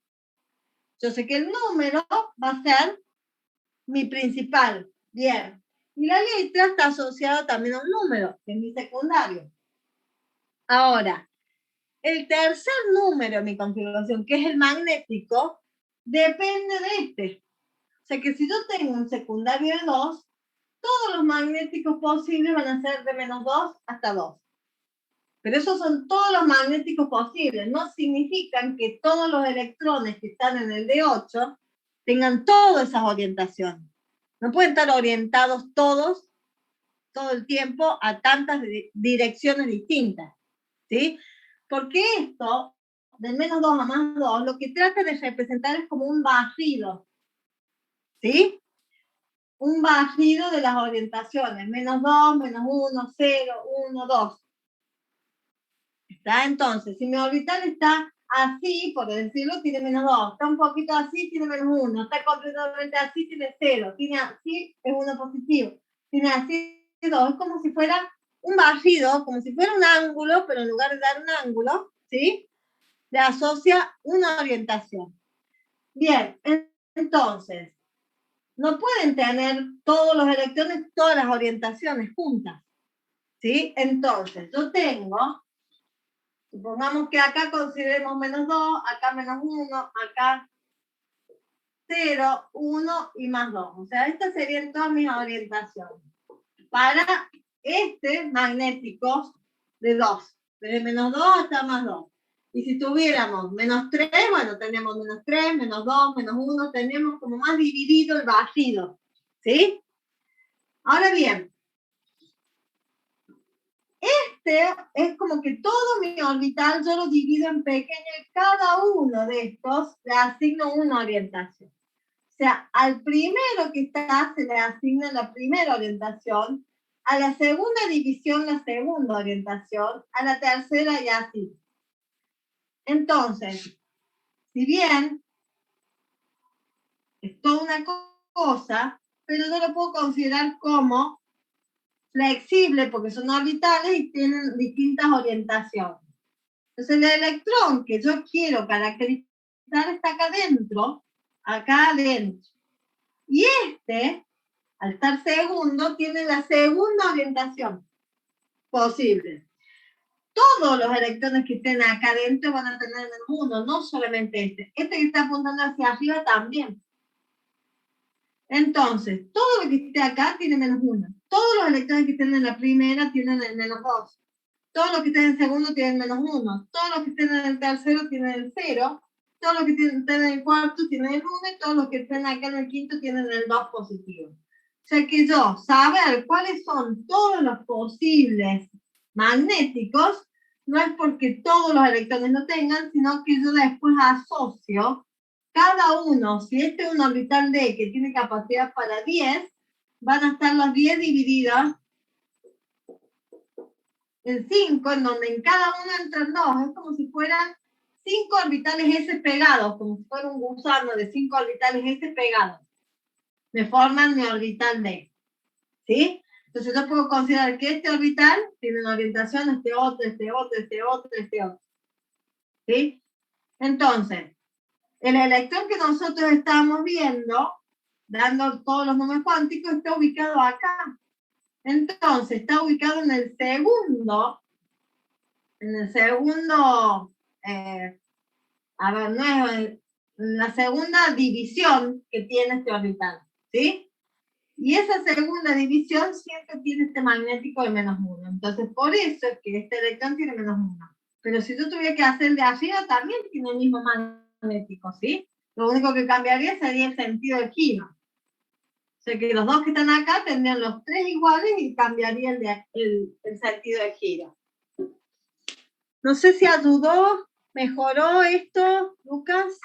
Yo sé que el número va a ser mi principal. Bien. Y la letra está asociada también a un número, que es mi secundario. Ahora, el tercer número en mi configuración, que es el magnético, depende de este. O sea que si yo tengo un secundario de 2, todos los magnéticos posibles van a ser de -2 hasta 2. Pero esos son todos los magnéticos posibles. No significan que todos los electrones que están en el D8 tengan todas esas orientaciones. No pueden estar orientados todos todo el tiempo a tantas direcciones distintas, ¿sí? Porque esto, del menos 2 a más 2, lo que trata de representar es como un barrido, ¿sí? Un barrido de las orientaciones, menos 2, menos 1, 0, 1, 2. ¿Está? Entonces, si mi orbital está así, por decirlo, tiene menos 2, está un poquito así, tiene menos 1, está completamente así, tiene 0, tiene así, es 1 positivo, tiene así, 2, es como si fuera un barrido, como si fuera un ángulo, pero en lugar de dar un ángulo, ¿sí? Le asocia una orientación. Bien, entonces, no pueden tener todos los electrones, todas las orientaciones juntas, ¿sí? Entonces, yo tengo, supongamos que acá consideremos menos 2, acá menos 1, acá 0, 1 y más 2. O sea, estas serían todas mis orientaciones. Para magnéticos de 2, desde menos 2 hasta más 2. Y si tuviéramos menos 3, bueno, tenemos menos 3, menos 2, menos 1, tenemos como más dividido el barrido, ¿sí? Ahora bien, es como que todo mi orbital yo lo divido en pequeño y cada uno de estos le asigno una orientación. O sea, al primero que está se le asigna la primera orientación, a la segunda división la segunda orientación, a la tercera y así. Entonces, si bien es toda una cosa, pero yo lo puedo considerar como flexible porque son orbitales y tienen distintas orientaciones. Entonces el electrón que yo quiero caracterizar está acá adentro. Y al estar segundo, tiene la segunda orientación posible. Todos los electrones que estén acá adentro van a tener menos 1, no solamente este. Este que está apuntando hacia arriba también. Entonces, todo lo que esté acá tiene menos 1. Todos los electrones que estén en la primera tienen el menos 2. Todos los que estén en el segundo tienen menos 1. Todos los que estén en el tercero tienen el 0. Todos los que estén en el cuarto tienen el 1. Y todos los que estén acá en el quinto tienen el 2 positivo. O sea que yo, saber cuáles son todos los posibles magnéticos, no es porque todos los electrones lo tengan, sino que yo después asocio cada uno, si este es un orbital D que tiene capacidad para 10, van a estar los 10 divididos en 5, en donde en cada uno entran 2. Es como si fueran 5 orbitales S pegados, como si fuera un gusano de 5 orbitales S pegados. Me forman mi orbital D. ¿Sí? Entonces yo puedo considerar que este orbital tiene una orientación, este otro. ¿Sí? Entonces, el electrón que nosotros estamos viendo, dando todos los números cuánticos, está ubicado acá. Entonces, está ubicado en el segundo, la segunda división que tiene este orbital, ¿sí? Y esa segunda división siempre tiene este magnético de menos 1. Entonces, por eso es que este electrón tiene menos 1. Pero si yo tuviera que hacer el de arriba, también tiene el mismo magnético, ¿sí? Lo único que cambiaría sería el sentido de giro. O sea que los dos que están acá tendrían los 3 iguales y cambiaría el sentido de giro. No sé si ayudó, mejoró esto, Lucas.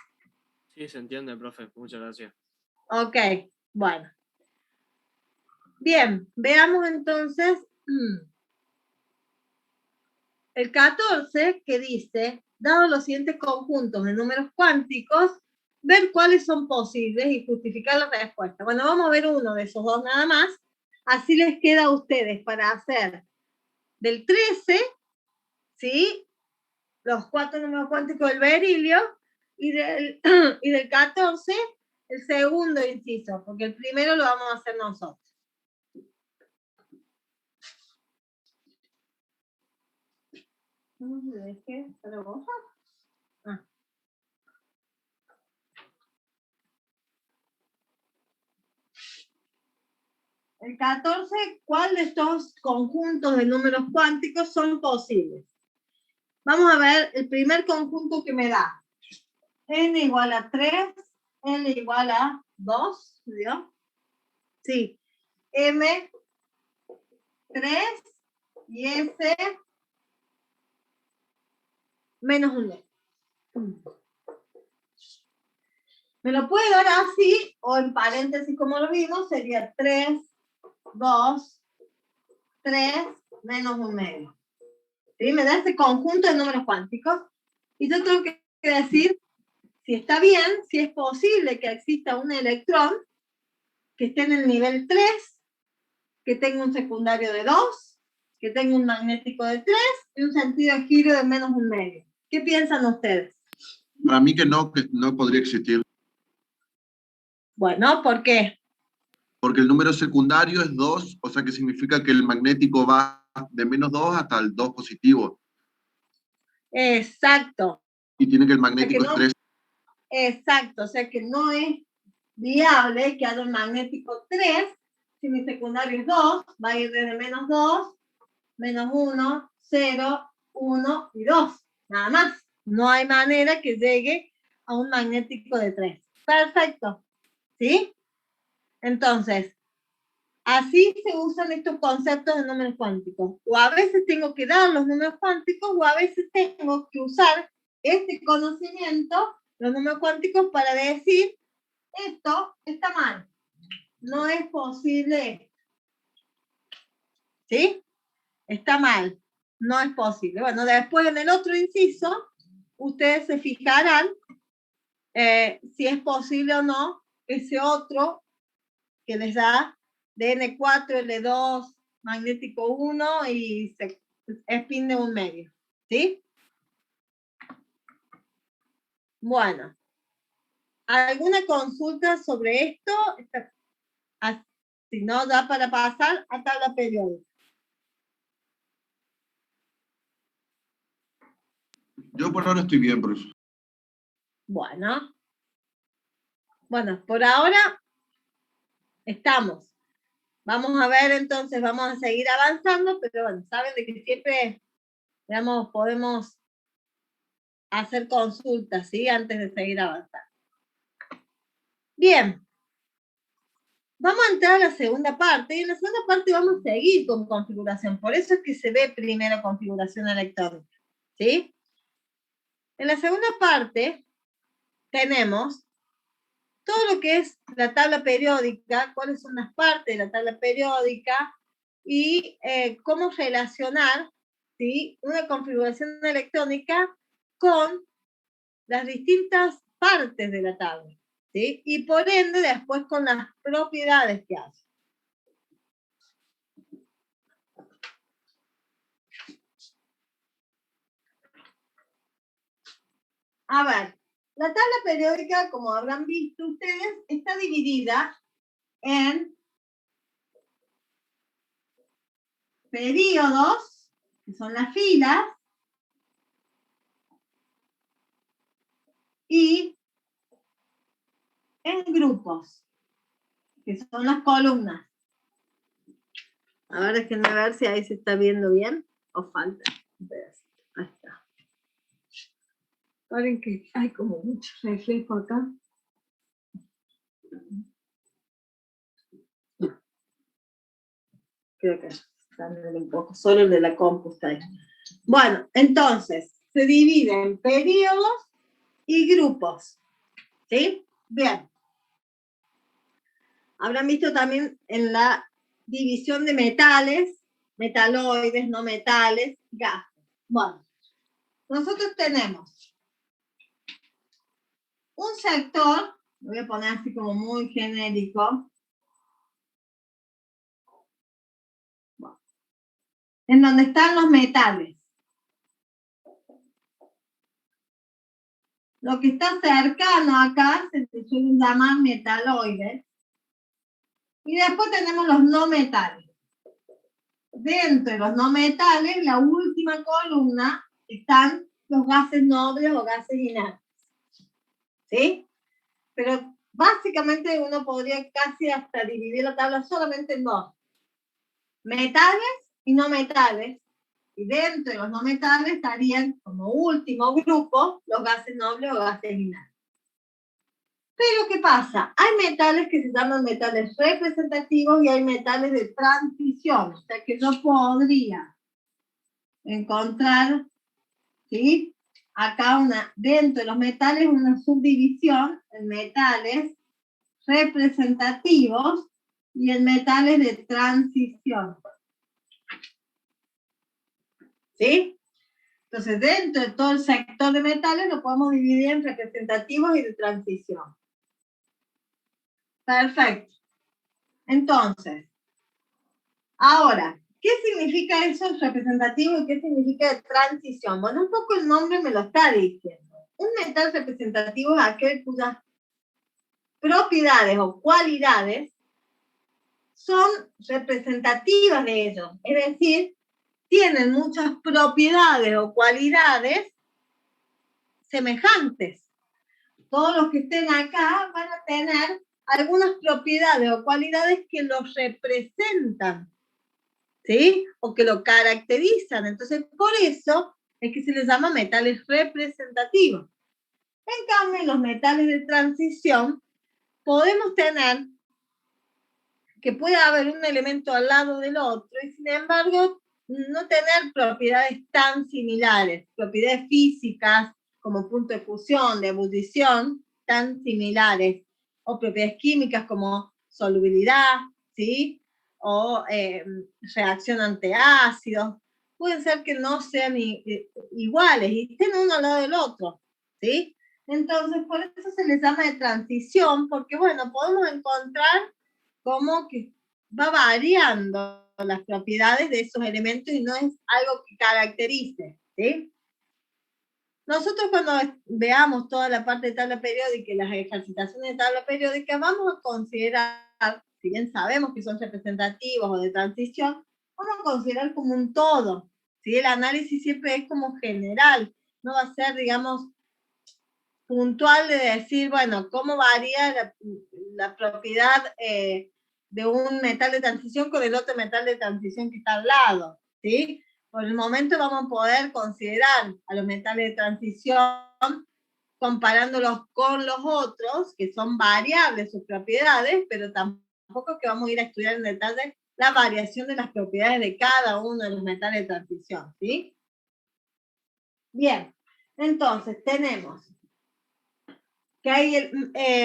Sí, se entiende, profe. Muchas gracias. Ok, bueno. Bien, veamos entonces el 14 que dice, dado los siguientes conjuntos de números cuánticos, ver cuáles son posibles y justificar la respuesta. Bueno, vamos a ver uno de esos dos nada más. Así les queda a ustedes para hacer del 13, ¿sí? Los 4 números cuánticos del berilio y del 14, el segundo inciso, porque el primero lo vamos a hacer nosotros. No me dejes para vos. El 14, ¿cuál de estos conjuntos de números cuánticos son posibles? Vamos a ver el primer conjunto que me da. N igual a 3, N igual a 2, ¿vio? Sí. M 3 y S menos un medio. Me lo puede dar así, o en paréntesis como lo vimos, sería 3, 2, 3 menos un medio. ¿Sí? Me da este conjunto de números cuánticos. Y yo tengo que decir si está bien, si es posible que exista un electrón que esté en el nivel 3, que tenga un secundario de 2, que tenga un magnético de 3 y un sentido de giro de menos un medio. ¿Qué piensan ustedes? Para mí que no podría existir. Bueno, ¿por qué? Porque el número secundario es 2, o sea que significa que el magnético va de menos 2 hasta el 2 positivo. Exacto. Y tiene que el magnético no, es 3. Exacto, o sea que no es viable que haya un magnético 3, si mi secundario es 2, va a ir desde menos 2, menos 1, 0, 1 y 2, nada más. No hay manera que llegue a un magnético de 3. Perfecto, ¿sí? Entonces, así se usan estos conceptos de números cuánticos. O a veces tengo que dar los números cuánticos, o a veces tengo que usar este conocimiento, los números cuánticos, para decir, esto está mal. No es posible. ¿Sí? Está mal. No es posible. Bueno, después en el otro inciso, ustedes se fijarán si es posible o no ese otro que les da DN4, L2, magnético 1 y spin de un medio. ¿Sí? Bueno. ¿Alguna consulta sobre esto? Si no, da para pasar a tabla periódica. Yo por ahora estoy bien, profesor. Bueno, por ahora estamos. Vamos a ver entonces, vamos a seguir avanzando, pero bueno, saben de que siempre, digamos, podemos hacer consultas, ¿sí? Antes de seguir avanzando. Bien. Vamos a entrar a la segunda parte, y en la segunda parte vamos a seguir con configuración. Por eso es que se ve primero configuración electrónica, ¿sí? En la segunda parte tenemos todo lo que es la tabla periódica, cuáles son las partes de la tabla periódica y cómo relacionar, ¿sí?, una configuración electrónica con las distintas partes de la tabla, ¿sí? Y por ende después con las propiedades que hace. A ver, la tabla periódica, como habrán visto ustedes, está dividida en períodos, que son las filas, y en grupos, que son las columnas. A ver, déjenme ver si ahí se está viendo bien o falta un pedacito. Ahí está. Miren que hay como mucho reflejo acá. Creo que también un poco, solo el de la compu está ahí. Bueno, entonces, se divide en periodos y grupos. ¿Sí? Bien. Habrán visto también en la división de metales, metaloides, no metales, gases. Bueno, nosotros tenemos un sector, lo voy a poner así como muy genérico, bueno, en donde están los metales. Lo que está cercano acá se suelen llamar metaloides. Y después tenemos los no metales. Dentro de los no metales, la última columna, están los gases nobles o gases inertes. ¿Sí? Pero básicamente uno podría casi hasta dividir la tabla solamente en dos. Metales y no metales. Y dentro de los no metales estarían como último grupo los gases nobles o gases inertes. Pero ¿qué pasa? Hay metales que se llaman metales representativos y hay metales de transición, o sea que yo podría encontrar, ¿sí?, acá dentro de los metales una subdivisión en metales representativos y en metales de transición. ¿Sí? Entonces, dentro de todo el sector de metales lo podemos dividir en representativos y de transición. Perfecto. Entonces, ahora, ¿qué significa eso representativo y qué significa de transición? Bueno, un poco el nombre me lo está diciendo. Un metal representativo es aquel cuyas propiedades o cualidades son representativas de ellos. Es decir, tienen muchas propiedades o cualidades semejantes. Todos los que estén acá van a tener algunas propiedades o cualidades que los representan, ¿sí? O que lo caracterizan. Entonces, por eso es que se les llama metales representativos. En cambio, en los metales de transición, podemos tener que puede haber un elemento al lado del otro y, sin embargo, no tener propiedades tan similares, propiedades físicas como punto de fusión, de ebullición, tan similares, o propiedades químicas como solubilidad, ¿sí? O reacción ante ácidos. Pueden ser que no sean iguales y estén uno al lado del otro, ¿sí? Entonces, por eso se les llama de transición, porque, bueno, podemos encontrar como que va variando las propiedades de esos elementos y no es algo que caracterice, ¿sí? Nosotros cuando veamos toda la parte de tabla periódica y las ejercitaciones de tabla periódica, vamos a considerar, si bien sabemos que son representativos o de transición, vamos a considerar como un todo, ¿sí? El análisis siempre es como general, no va a ser, digamos, puntual de decir, bueno, cómo varía la propiedad de un metal de transición con el otro metal de transición que está al lado, ¿sí? Por el momento vamos a poder considerar a los metales de transición comparándolos con los otros, que son variables sus propiedades, pero tampoco que vamos a ir a estudiar en detalle la variación de las propiedades de cada uno de los metales de transición, ¿sí? Bien, entonces tenemos que hay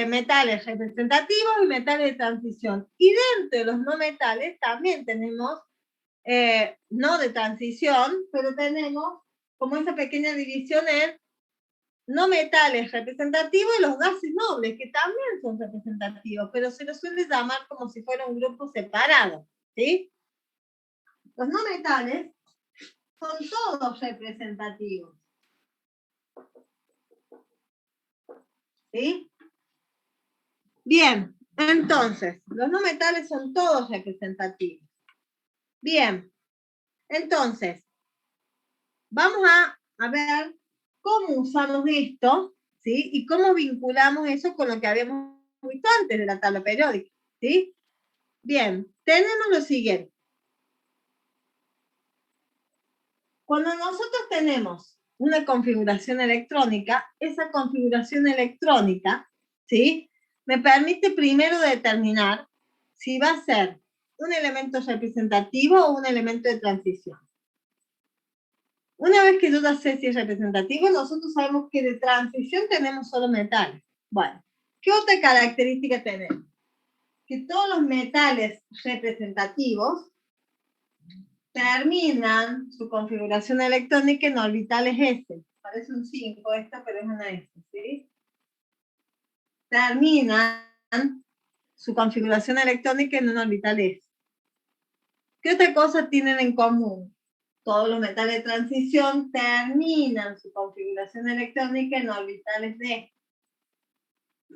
metales representativos y metales de transición. Y dentro de los no metales también tenemos, no de transición, pero tenemos como esa pequeña división en no metales representativos y los gases nobles, que también son representativos, pero se los suele llamar como si fuera un grupo separado, ¿sí? Los no metales son todos representativos, ¿sí? Bien, entonces, los no metales son todos representativos. Bien, entonces, vamos a ver cómo usamos esto, ¿sí? Y cómo vinculamos eso con lo que habíamos visto antes de la tabla periódica, ¿sí? Bien, tenemos lo siguiente. Cuando nosotros tenemos una configuración electrónica, esa configuración electrónica, ¿sí?, me permite primero determinar si va a ser un elemento representativo o un elemento de transición. Una vez que yo ya sé si es representativo, nosotros sabemos que de transición tenemos solo metales. Bueno, ¿qué otra característica tenemos? Que todos los metales representativos terminan su configuración electrónica en orbitales S. Parece un 5 esto, pero es una S, ¿sí? Terminan su configuración electrónica en un orbital S. ¿Qué otra cosa tienen en común? Todos los metales de transición terminan su configuración electrónica en orbitales D.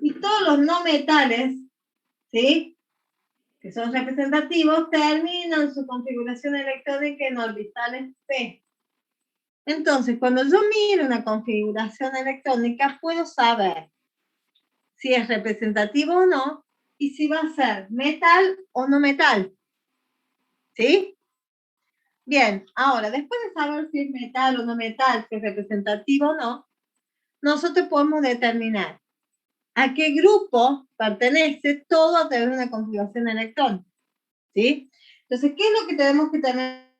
Y todos los no metales, ¿sí?, que son representativos, terminan su configuración electrónica en orbitales P. Entonces, cuando yo miro una configuración electrónica, puedo saber si es representativo o no, y si va a ser metal o no metal. ¿Sí? Bien, ahora, después de saber si es metal o no metal, si es representativo o no, nosotros podemos determinar a qué grupo pertenece todo a través de una configuración electrónica, ¿sí? Entonces, ¿qué es lo que tenemos que tener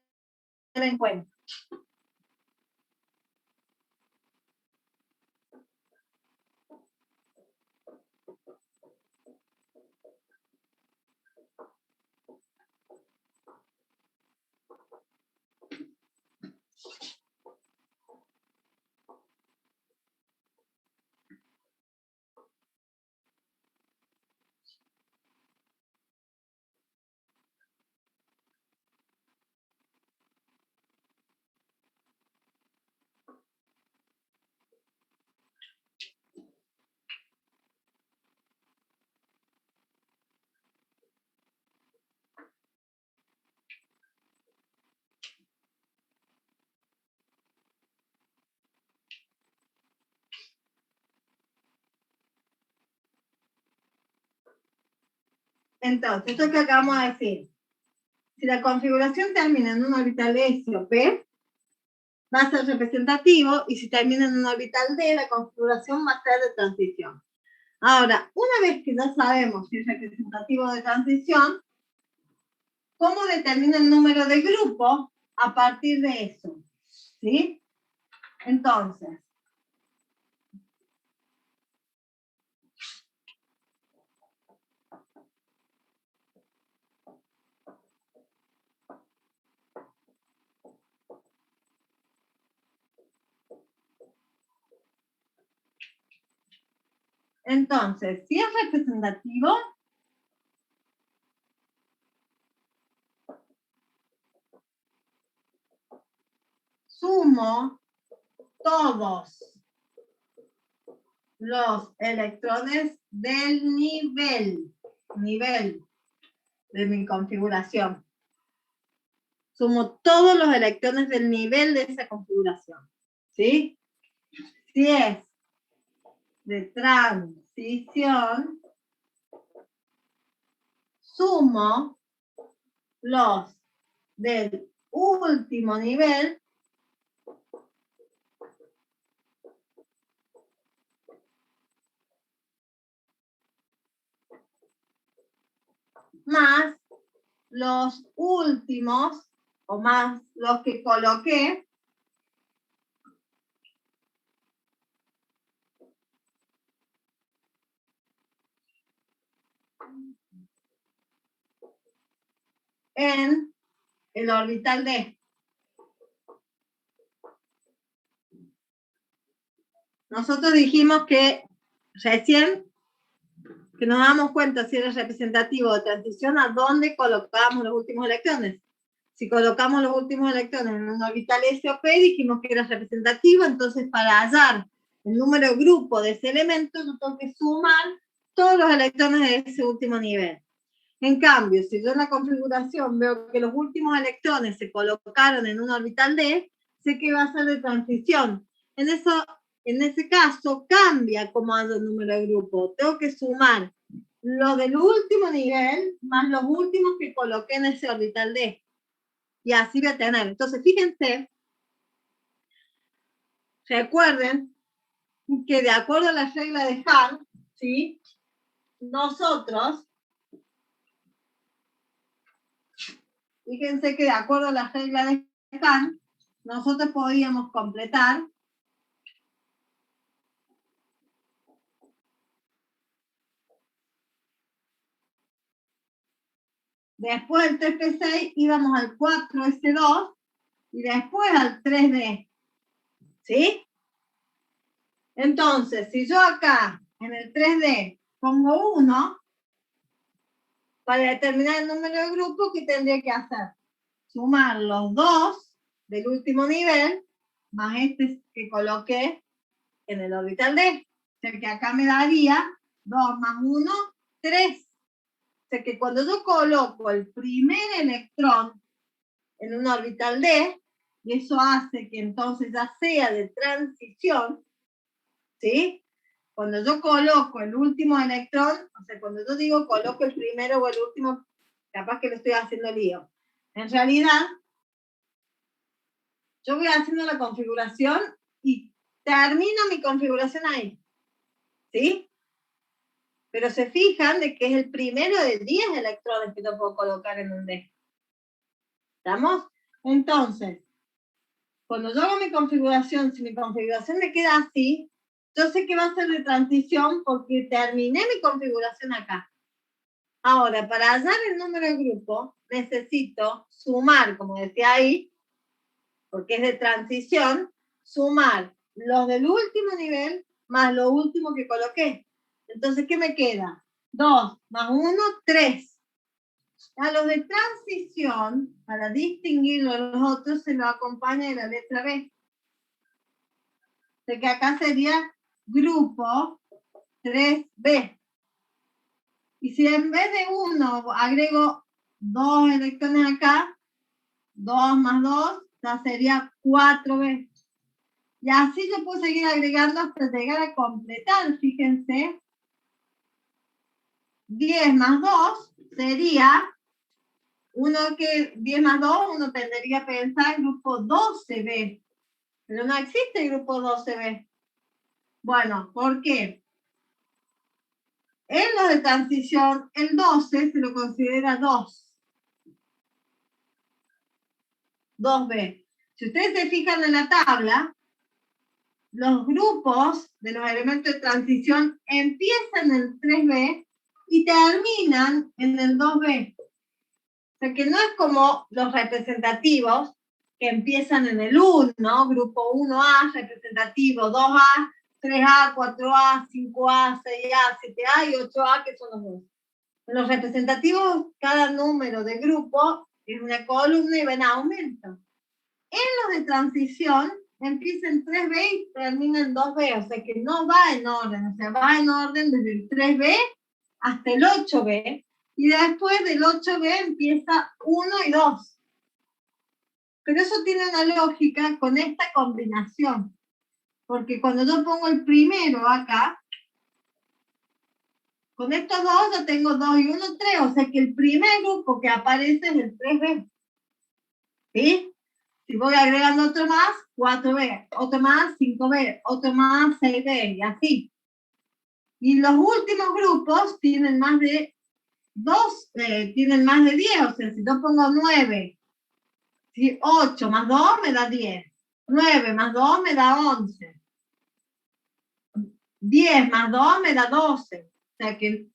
en cuenta? Entonces, esto que acabamos de decir, si la configuración termina en un orbital S o P, va a ser representativo, y si termina en un orbital D, la configuración va a ser de transición. Ahora, una vez que ya sabemos si es representativo o de transición, ¿cómo determina el número de grupo a partir de eso? ¿Sí? Entonces, si es representativo, sumo todos los electrones del nivel de mi configuración. Sumo todos los electrones del nivel de esa configuración, ¿sí? Si es de transición, sumo los del último nivel más los últimos, o más los que coloqué en el orbital D. Nosotros dijimos que recién que nos damos cuenta si era representativo de transición a dónde colocamos los últimos electrones. Si colocamos los últimos electrones en un orbital S o P, dijimos que era representativo, entonces para hallar el número grupo de ese elemento, yo tengo que sumar todos los electrones de ese último nivel. En cambio, si yo en la configuración veo que los últimos electrones se colocaron en un orbital D, sé que va a ser de transición. En ese caso, cambia cómo hago el número de grupo. Tengo que sumar lo del último nivel más los últimos que coloqué en ese orbital D. Y así voy a tener. Entonces, fíjense, recuerden que de acuerdo a la regla de Hahn, ¿sí? Nosotros, fíjense que de acuerdo a la regla de Hahn, nosotros podíamos completar después del 3p6 íbamos al 4s2 y después al 3d. ¿Sí? Entonces, si yo acá en el 3d pongo 1, para determinar el número de grupo, ¿qué tendría que hacer? Sumar los 2 del último nivel más este que coloqué en el orbital D. O sea que acá me daría 2 más 1, 3. O sea que cuando yo coloco el primer electrón en un orbital D, y eso hace que entonces ya sea de transición, ¿sí? Cuando yo coloco el último electrón, o sea, cuando yo digo coloco el primero o el último, capaz que lo estoy haciendo lío. En realidad, yo voy haciendo la configuración y termino mi configuración ahí, ¿sí? Pero se fijan de que es el primero de 10 electrones que yo puedo colocar en un D. ¿Estamos? Entonces, cuando yo hago mi configuración, si mi configuración me queda así, yo sé que va a ser de transición porque terminé mi configuración acá. Ahora, para hallar el número de grupo, necesito sumar, como decía ahí, porque es de transición, sumar los del último nivel más lo último que coloqué. Entonces, ¿qué me queda? 2 más 1, 3. A los de transición, para distinguirlo de los otros, se lo acompaña de la letra B. O sea que acá sería grupo 3B. Y si en vez de 1 agrego 2 electrones acá, 2 más 2, ya sería 4B. Y así yo puedo seguir agregando hasta llegar a completar, fíjense. 10 más 2 sería, 10 más 2, uno tendría que pensar en grupo 12B. Pero no existe el grupo 12B. Bueno, ¿por qué? En los de transición, el 12 se lo considera 2B. Si ustedes se fijan en la tabla, los grupos de los elementos de transición empiezan en el 3B y terminan en el 2B. O sea que no es como los representativos que empiezan en el 1, grupo 1A, representativo 2A, 3A, 4A, 5A, 6A, 7A y 8A, que son los dos. En los representativos, cada número de grupo es una columna y va en aumento. En los de transición, empieza en 3B y termina en 2B, o sea que no va en orden, o sea, va en orden desde el 3B hasta el 8B, y después del 8B empieza 1 y 2. Pero eso tiene una lógica con esta combinación, porque cuando yo pongo el primero acá, con estos dos yo tengo 2 y 1, 3, o sea que el primer grupo que aparece es el 3B. ¿Sí? Si voy agregando otro más, 4B, otro más, 5B, otro más, 6B, y así. Y los últimos grupos tienen más de 10, o sea, si yo pongo 9, 8 más 2 me da 10, 9 más 2 me da 11, 10 más 2 me da 12, o sea que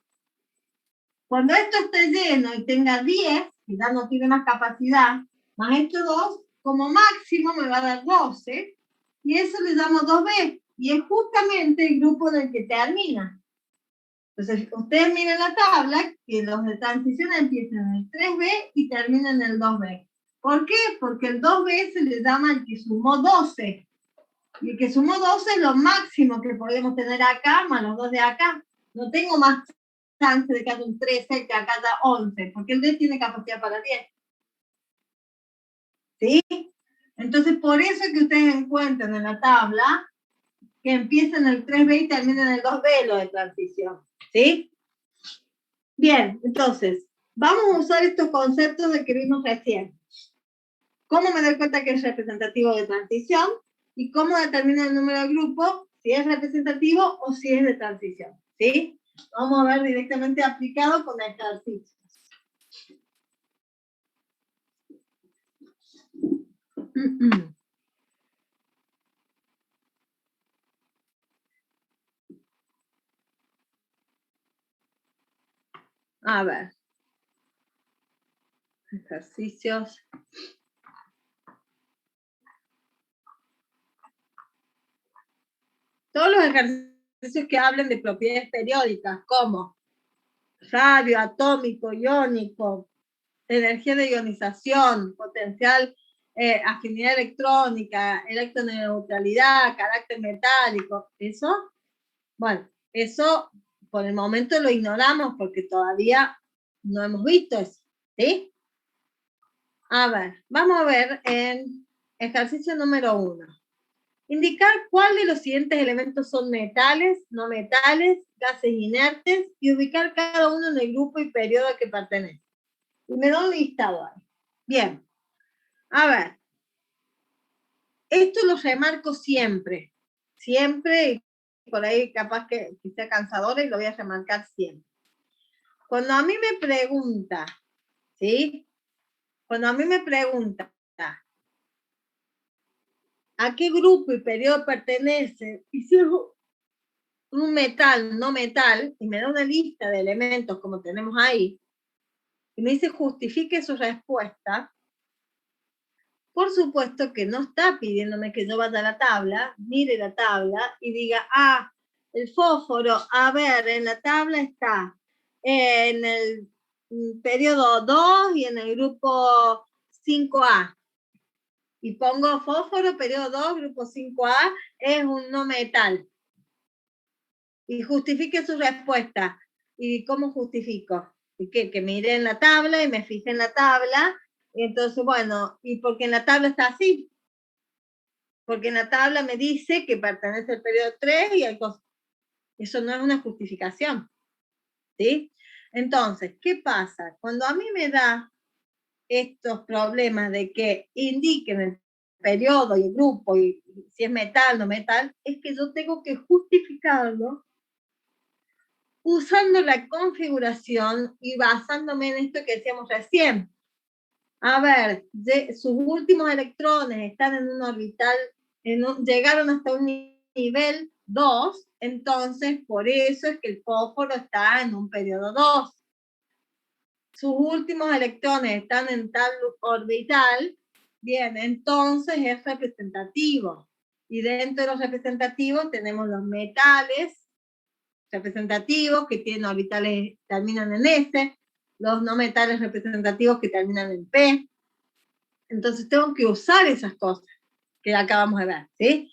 cuando esto esté lleno y tenga 10, y ya no tiene más capacidad, más estos 2, como máximo me va a dar 12, y eso le damos 2B, y es justamente el grupo en el que termina. Entonces, ustedes miren la tabla, que los de transición empiezan en el 3B y terminan en el 2B. ¿Por qué? Porque el 2B se le llama el que sumó 12. Y el que sumó 12 es lo máximo que podemos tener acá, más los dos de acá. No tengo más chance de que haya un 13, que acá haya 11, porque el D tiene capacidad para 10. ¿Sí? Entonces, por eso es que ustedes encuentran en la tabla que empieza en el 3B y termina en el 2B lo de transición. ¿Sí? Bien, entonces, vamos a usar estos conceptos de que vimos recién. ¿Cómo me doy cuenta que es representativo de transición? Y cómo determino el número de grupo, si es representativo o si es de transición. ¿Sí? Vamos a ver directamente aplicado con ejercicios. A ver. Ejercicios. Todos los ejercicios que hablen de propiedades periódicas, como radio, atómico, iónico, energía de ionización, potencial, afinidad electrónica, electroneutralidad, carácter metálico, eso, bueno, eso por el momento lo ignoramos porque todavía no hemos visto eso, ¿sí? A ver, vamos a ver en ejercicio número 1. Indicar cuál de los siguientes elementos son metales, no metales, gases inertes y ubicar cada uno en el grupo y periodo al que pertenece. Y me da un listado ahí. Bien. A ver. Esto lo remarco siempre. Siempre por ahí capaz que sea cansadora y lo voy a remarcar siempre. Cuando a mí me pregunta, ¿sí? Cuando a mí me pregunta a qué grupo y periodo pertenece, y si es un metal, no metal, y me da una lista de elementos como tenemos ahí, y me dice justifique su respuesta, por supuesto que no está pidiéndome que yo vaya a la tabla, mire la tabla y diga, ah, el fósforo, a ver, en la tabla está en el periodo 2 y en el grupo 5A. Y pongo fósforo, periodo 2, grupo 5A, es un no metal. Y justifique su respuesta. ¿Y cómo justifico? ¿Y qué? Que mire en la tabla y me fije en la tabla. Y entonces, bueno, ¿y porque en la tabla está así? Porque en la tabla me dice que pertenece al periodo 3 y hay cosas. Eso no es una justificación. ¿Sí? Entonces, ¿qué pasa? Cuando a mí me da estos problemas de que indiquen el periodo y el grupo y si es metal o no metal, es que yo tengo que justificarlo usando la configuración y basándome en esto que decíamos recién. A ver, sus últimos electrones están en un orbital, llegaron hasta un nivel 2, entonces por eso es que el fósforo está en un periodo 2. Sus últimos electrones están en tal orbital, bien, entonces es representativo. Y dentro de los representativos tenemos los metales representativos que tienen orbitales, terminan en S, los no metales representativos que terminan en P. Entonces tengo que usar esas cosas que acabamos de ver, ¿sí?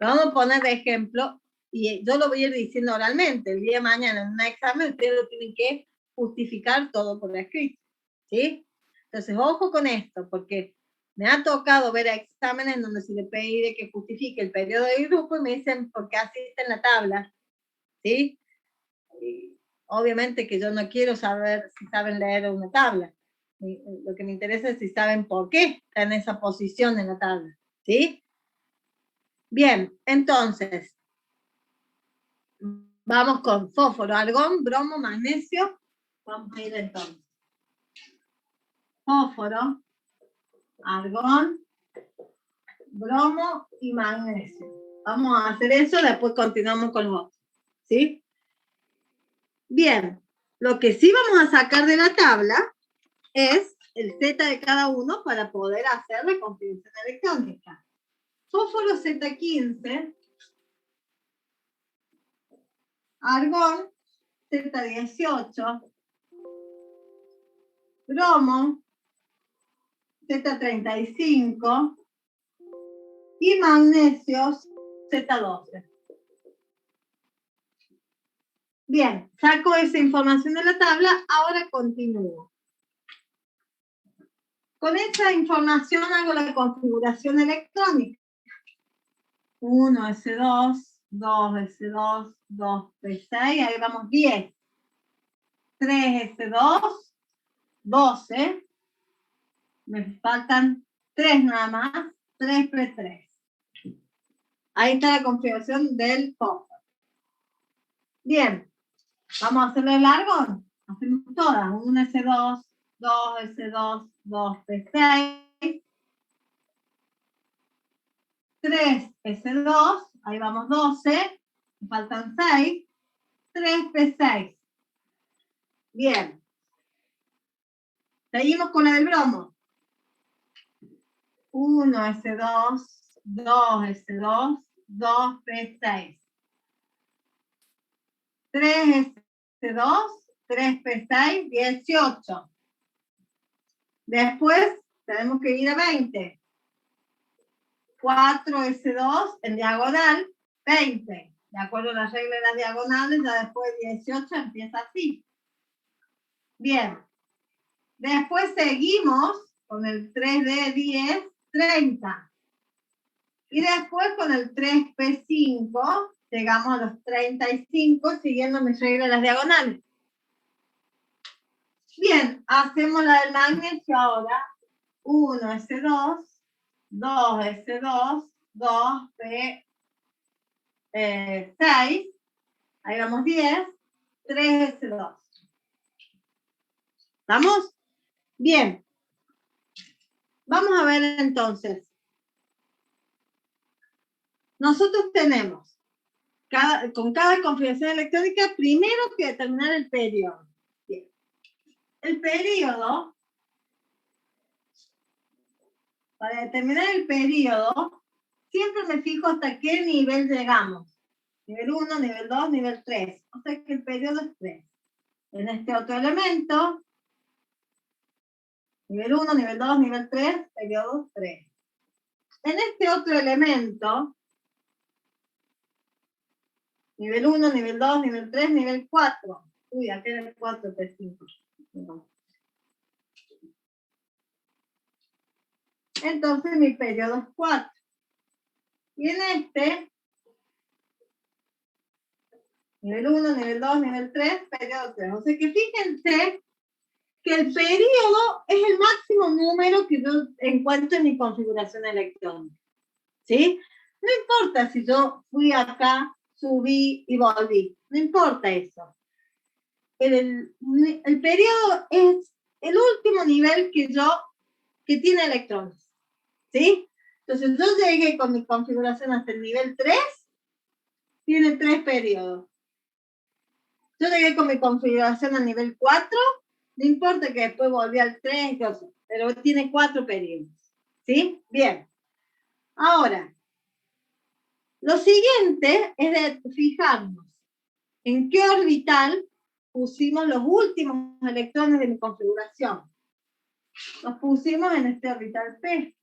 Lo vamos a poner de ejemplo y yo lo voy a ir diciendo oralmente. El día de mañana en un examen ustedes lo tienen que justificar todo por escrito, ¿sí? Entonces, ojo con esto, porque me ha tocado ver exámenes donde se le pide que justifique el periodo del grupo y me dicen, ¿por qué así está en la tabla? ¿Sí? Y obviamente que yo no quiero saber si saben leer una tabla. Lo que me interesa es si saben por qué está en esa posición en la tabla, ¿sí? Bien, entonces, vamos con fósforo, argón, bromo, magnesio. Vamos a ir entonces. Fósforo, argón, bromo y magnesio. Vamos a hacer eso, después continuamos con los otros, ¿sí? Bien, lo que sí vamos a sacar de la tabla es el Z de cada uno para poder hacer la configuración electrónica. Fósforo Z15, argón Z18, bromo Z35 y magnesio Z12. Bien, saco esa información de la tabla, ahora continúo. Con esa información hago la configuración electrónica. 1S2, 2S2, 2P6, ahí vamos 10. 3S2, 12. Me faltan 3 nada más, 3P3. Ahí está la configuración del fósforo. Bien, vamos a hacerlo largo. Hacemos todas. 1S2, 2S2, 2P6. 3S2, ahí vamos 12, me faltan 6, 3P6. Bien. Seguimos con la del bromo. 1S2, 2S2, 2P6. 3S2, 3P6, 18. Después tenemos que ir a 20. 4S2 en diagonal, 20. De acuerdo a las reglas de las diagonales, ya después 18 empieza así. Bien. Después seguimos con el 3D10, 30. Y después con el 3P5 llegamos a los 35 siguiendo mis reglas de las diagonales. Bien, hacemos la del magnesio ahora. 1S2, 2S2, 2P6. 6, ahí vamos 10, 3s2. ¿Estamos? Bien. Vamos a ver entonces. Nosotros tenemos, con cada configuración electrónica, primero que determinar el periodo. Bien. El periodo, para determinar el periodo, siempre me fijo hasta qué nivel llegamos. Nivel 1, nivel 2, nivel 3. O sea que el periodo es 3. En este otro elemento, nivel 1, nivel 2, nivel 3, periodo 3. En este otro elemento, nivel 1, nivel 2, nivel 3, nivel 4. Uy, acá era el 4, 3, 5. No. Entonces mi periodo es 4. Y en este, nivel 1, nivel 2, nivel 3, periodo 3. O sea que fíjense que el periodo es el máximo número que yo encuentro en mi configuración electrónica. ¿Sí? No importa si yo fui acá, subí y volví. No importa eso. El periodo es el último nivel que tiene electrones. ¿Sí? Entonces yo llegué con mi configuración hasta el nivel 3, tiene 3 periodos. Yo llegué con mi configuración al nivel 4, no importa que después volví al 3, pero tiene 4 periodos. ¿Sí? Bien. Ahora, lo siguiente es de fijarnos en qué orbital pusimos los últimos electrones de mi configuración. Los pusimos en este orbital P,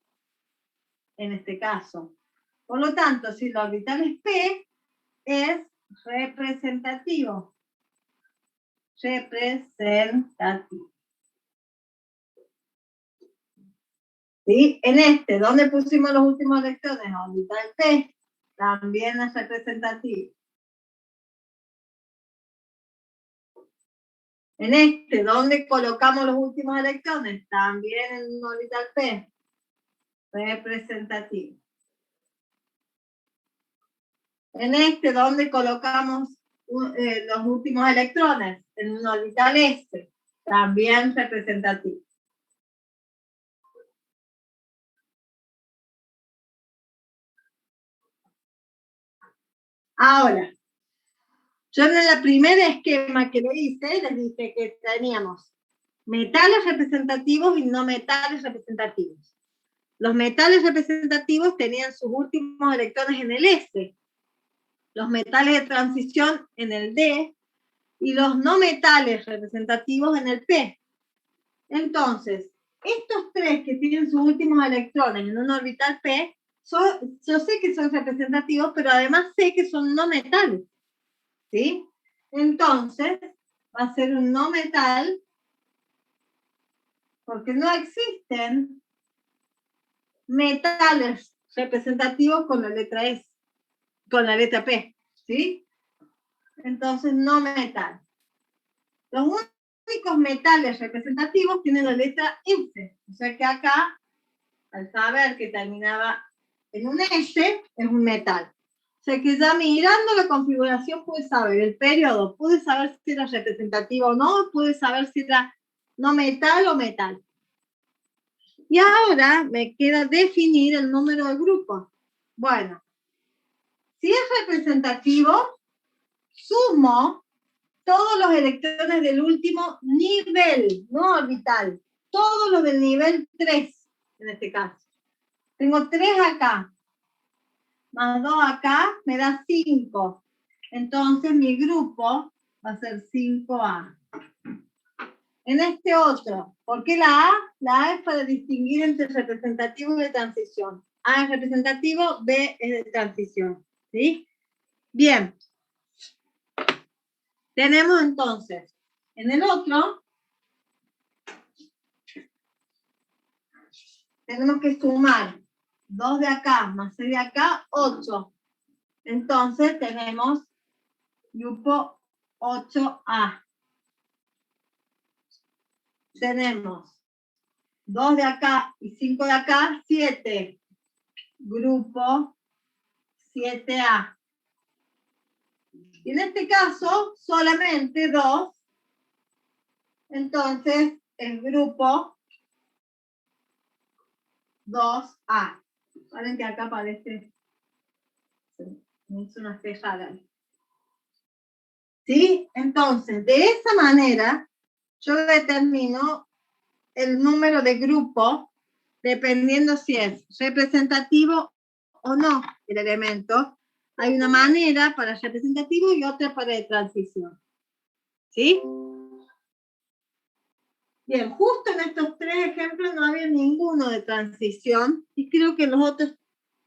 en este caso. Por lo tanto, si el orbital es P, es representativo. Representativo. ¿Sí? En este, ¿dónde pusimos los últimos electrones? Orbital P, también es representativo. En este, ¿dónde colocamos los últimos electrones? También en un orbital P, representativo. En este, ¿dónde colocamos los últimos electrones? En un orbital S, también representativo. Ahora, yo en el primer esquema que le hice, les dije que teníamos metales representativos y no metales representativos. Los metales representativos tenían sus últimos electrones en el S, los metales de transición en el D y los no metales representativos en el P. Entonces, estos tres que tienen sus últimos electrones en un orbital P, yo sé que son representativos, pero además sé que son no metales. ¿Sí? Entonces, va a ser un no metal, porque no existen metales representativos con la letra S, con la letra P, ¿sí? Entonces, no metal. Los únicos metales representativos tienen la letra S, o sea que acá, al saber que terminaba en un S, es un metal. O sea que ya mirando la configuración pude saber el periodo, pude saber si era representativo o no, pude saber si era no metal o metal. Y ahora me queda definir el número de grupos. Bueno, si es representativo, sumo todos los electrones del último nivel, no orbital, todos los del nivel 3, en este caso. Tengo 3 acá, más 2 acá, me da 5. Entonces mi grupo va a ser 5A. En este otro, ¿por qué la A? La A es para distinguir entre representativo y de transición. A es representativo, B es de transición. ¿Sí? Bien. Tenemos entonces, en el otro, tenemos que sumar 2 de acá más 6 de acá, 8. Entonces tenemos grupo 8A. Tenemos 2 de acá y 5 de acá, 7. Grupo 7A. Y en este caso, solamente 2. Entonces, el grupo 2A. Saben que acá aparece, me hizo una espejada. ¿Sí? Entonces, de esa manera, yo determino el número de grupo dependiendo si es representativo o no el elemento. Hay una manera para representativo y otra para de transición. ¿Sí? Bien, justo en estos 3 ejemplos no había ninguno de transición y creo que los otros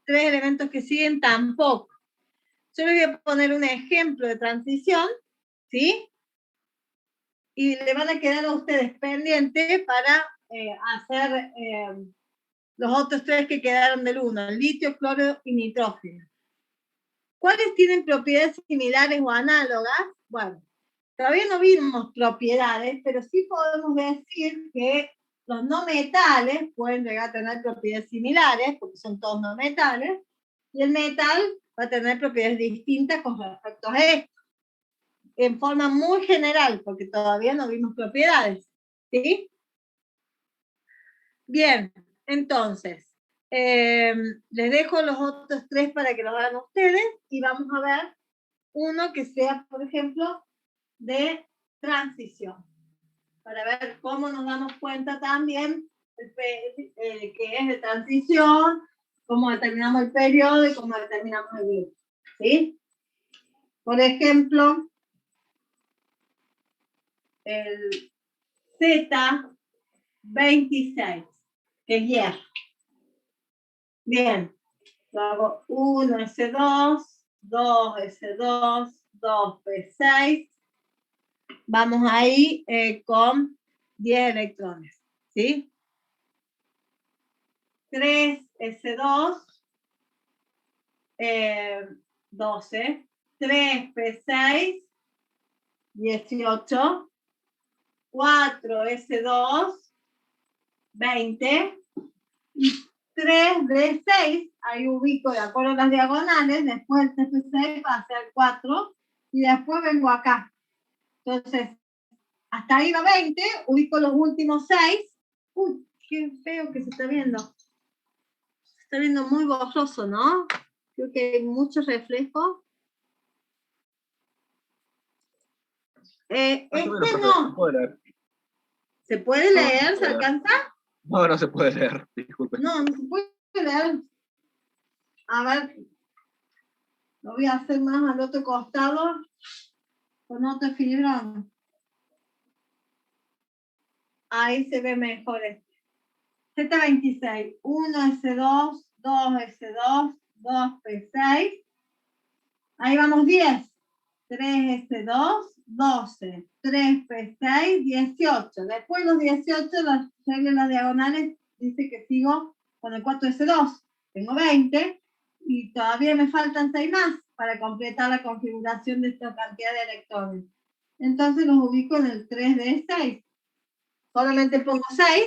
3 elementos que siguen tampoco. Yo les voy a poner un ejemplo de transición, ¿sí? Y le van a quedar a ustedes pendientes para hacer los otros 3 que quedaron del 1, litio, cloro y nitrógeno. ¿Cuáles tienen propiedades similares o análogas? Bueno, todavía no vimos propiedades, pero sí podemos decir que los no metales pueden llegar a tener propiedades similares, porque son todos no metales, y el metal va a tener propiedades distintas con respecto a esto, en forma muy general, porque todavía no vimos propiedades, ¿sí? Bien, entonces, les dejo los otros 3 para que los hagan ustedes, y vamos a ver uno que sea, por ejemplo, de transición, para ver cómo nos damos cuenta también que es de transición, cómo determinamos el periodo y cómo determinamos el grupo, ¿sí? Por ejemplo, el Z26, que es hierro. Bien, lo hago 1S2, 2S2, 2P6. Vamos ahí con 10 electrones, ¿sí? 3S2, 12, 3P6, 18, 4S2, 20, y 3D6, ahí ubico de acuerdo a las diagonales, después el 3P6 va a ser 4, y después vengo acá. Entonces, hasta ahí va 20, ubico los últimos 6. Uy, qué feo que se está viendo. Se está viendo muy borroso, ¿no? Creo que hay mucho reflejo. Este no. ¿Se puede leer? ¿Se alcanza? No, no se puede leer, disculpe. No, no se puede leer. A ver, lo voy a hacer más al otro costado con otro filigrana. Ahí se ve mejor este. Z26, 1S2, 2S2, 2P6. Ahí vamos 10. 3S2, 12. 3P6, 18. Después los 18, las reglas diagonales, dice que sigo con el 4S2. Tengo 20 y todavía me faltan 6 más para completar la configuración de esta cantidad de electrones. Entonces los ubico en el 3D6. Solamente pongo 6,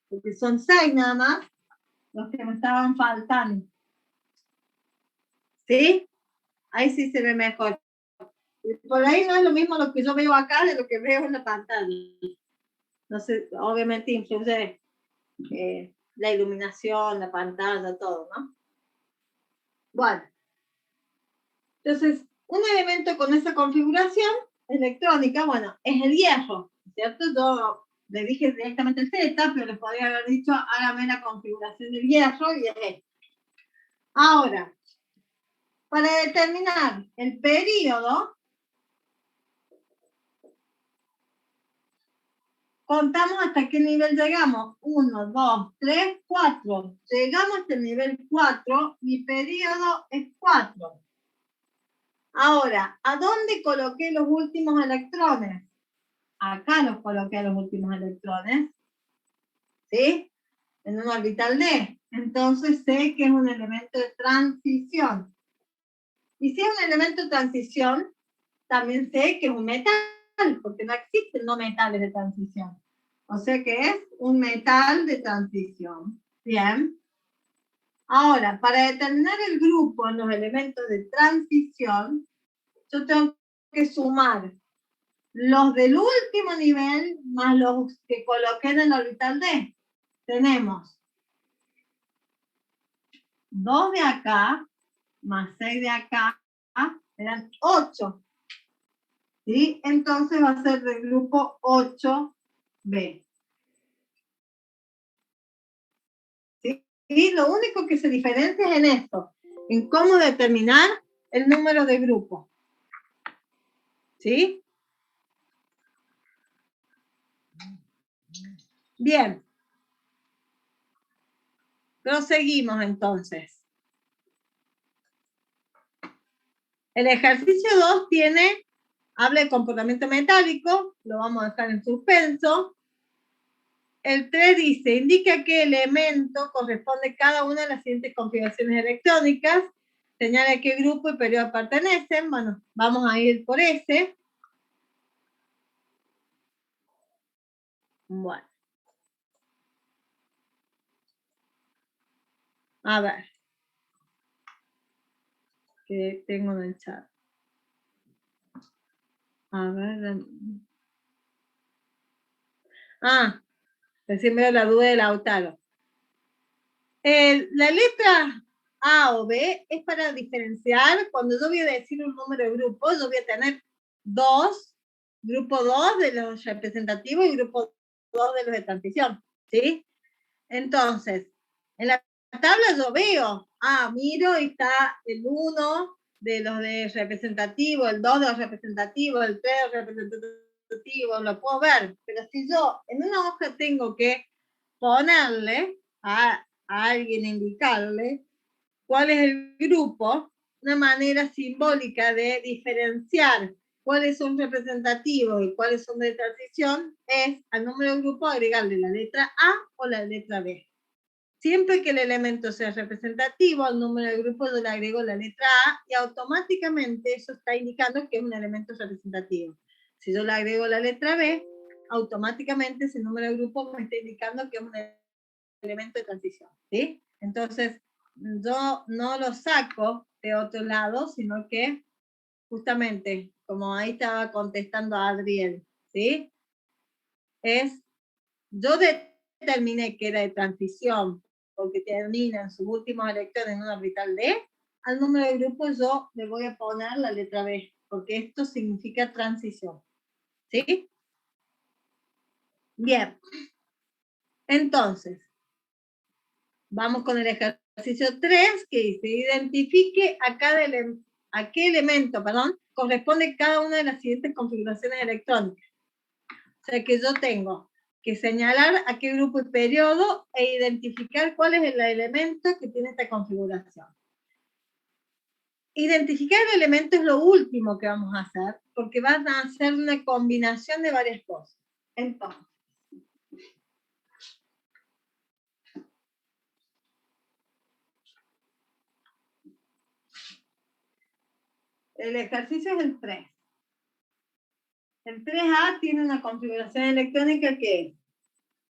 porque son 6 nada más los que me estaban faltando. ¿Sí? Ahí sí se ve mejor. Por ahí no es lo mismo lo que yo veo acá de lo que veo en la pantalla. No sé, obviamente influye la iluminación, la pantalla, todo, ¿no? Bueno. Entonces, un elemento con esa configuración electrónica, bueno, es el hierro, ¿cierto? Yo le dije directamente el Z, pero les podría haber dicho, hágame la configuración del hierro y es esto. Ahora, para determinar el periodo, contamos hasta qué nivel llegamos. 1, 2, 3, 4. Llegamos hasta el nivel 4, mi periodo es 4. Ahora, ¿a dónde coloqué los últimos electrones? Acá los coloqué los últimos electrones, ¿sí? En un orbital D. Entonces sé que es un elemento de transición. Y si es un elemento de transición, también sé que es un metal, porque no existen no metales de transición. O sea que es un metal de transición. Bien. Ahora, para determinar el grupo en los elementos de transición, yo tengo que sumar los del último nivel más los que coloqué en el orbital D. Tenemos 2 de acá, más 6 de acá, eran 8. ¿Sí? Entonces va a ser del grupo 8B. ¿Sí? Y lo único que se diferencia es en esto, en cómo determinar el número de grupo. ¿Sí? Bien. Proseguimos entonces. El ejercicio 2 habla de comportamiento metálico, lo vamos a dejar en suspenso. El 3 dice, indica qué elemento corresponde cada una de las siguientes configuraciones electrónicas, señala a qué grupo y periodo pertenecen. Bueno, vamos a ir por ese. Bueno. A ver. Que tengo en el chat. A ver. Recién veo la duda de Lautaro. La letra A o B es para diferenciar. Cuando yo voy a decir un número de grupos, yo voy a tener grupo 2 de los representativos y grupo 2 de los de transición. ¿Sí? Entonces, en la tabla yo veo, miro y está el 1 de los de representativo, el 2 de los representativos, el 3 de los representativos, lo puedo ver. Pero si yo en una hoja tengo que ponerle a alguien, indicarle cuál es el grupo, una manera simbólica de diferenciar cuáles son representativos y cuáles son de transición, es al número de grupo agregarle la letra A o la letra B. Siempre que el elemento sea representativo, al número de grupo yo le agrego la letra A y automáticamente eso está indicando que es un elemento representativo. Si yo le agrego la letra B, automáticamente ese número de grupo me está indicando que es un elemento de transición. ¿Sí? Entonces, yo no lo saco de otro lado, sino que justamente, como ahí estaba contestando a Adriel, ¿sí? Yo determiné que era de transición, porque terminan sus últimos electrones en un orbital D, al número de grupos yo le voy a poner la letra B, porque esto significa transición. ¿Sí? Bien. Entonces, vamos con el ejercicio 3, que dice, identifique a qué elemento, corresponde cada una de las siguientes configuraciones electrónicas. O sea que yo tengo que señalar a qué grupo y periodo e identificar cuál es el elemento que tiene esta configuración. Identificar el elemento es lo último que vamos a hacer, porque van a hacer una combinación de varias cosas. Entonces, el ejercicio es el 3. El 3A tiene una configuración electrónica que es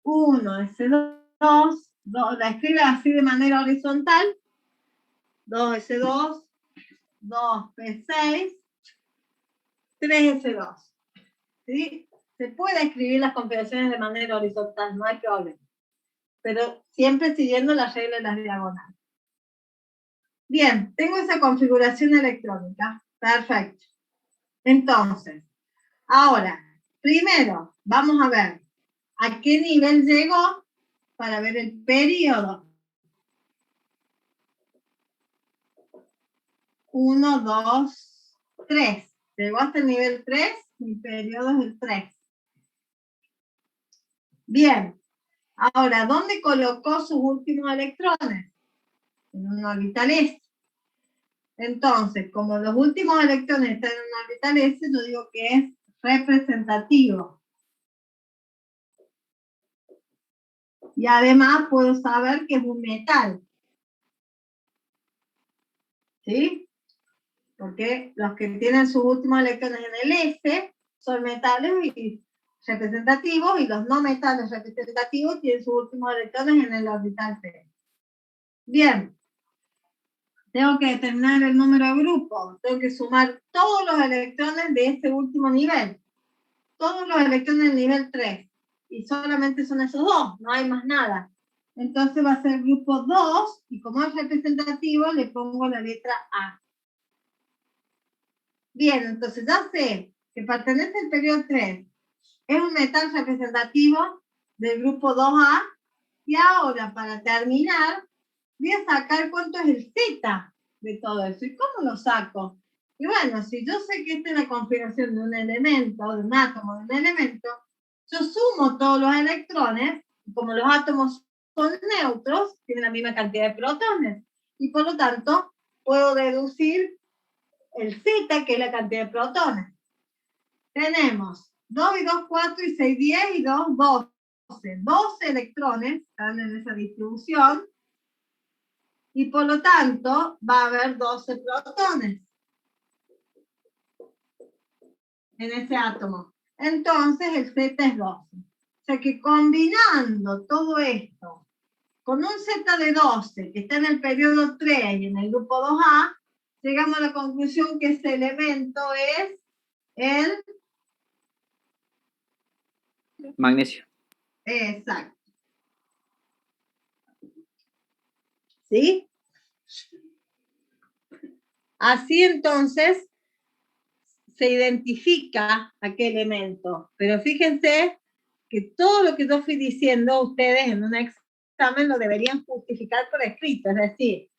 1S2, la escribe así de manera horizontal, 2S2, 2P6, 3S2. ¿Sí? Se puede escribir las configuraciones de manera horizontal, no hay problema. Pero siempre siguiendo las reglas de las diagonales. Bien, tengo esa configuración electrónica. Perfecto. Entonces, ahora, primero, vamos a ver a qué nivel llegó para ver el periodo. 1, 2, 3. Llegó hasta el nivel 3, mi periodo es el 3. Bien. Ahora, ¿dónde colocó sus últimos electrones? En un orbital S. Entonces, como los últimos electrones están en un orbital S, yo digo que es representativo. Y además puedo saber que es un metal. ¿Sí? Porque los que tienen sus últimos electrones en el S son metales y representativos, y los no metales representativos tienen sus últimos electrones en el orbital P. Bien. tengo que determinar el número de grupos, tengo que sumar todos los electrones de este último nivel, todos los electrones del nivel 3, y solamente son esos dos, no hay más nada. Entonces va a ser grupo 2, y como es representativo, le pongo la letra A. Bien, entonces ya sé que pertenece al periodo 3, es un metal representativo del grupo 2A, y ahora para terminar, voy a sacar cuánto es el Z de todo eso. ¿Y cómo lo saco? Y bueno, si yo sé que esta es la configuración de un elemento, de un átomo, de un elemento, yo sumo todos los electrones, y como los átomos son neutros, tienen la misma cantidad de protones, y por lo tanto puedo deducir el Z, que es la cantidad de protones. Tenemos 2 y 2, 4 y 6, 10 y 2, 12. 12 electrones están en esa distribución, y por lo tanto va a haber 12 protones en ese átomo. Entonces el Z es 12. O sea que combinando todo esto con un Z de 12 que está en el periodo 3 y en el grupo 2A, llegamos a la conclusión que ese elemento es el Magnesio. exacto. ¿Sí? Así entonces se identifica a qué elemento. Pero fíjense que todo lo que yo fui diciendo, ustedes en un examen lo deberían justificar por escrito. Es decir,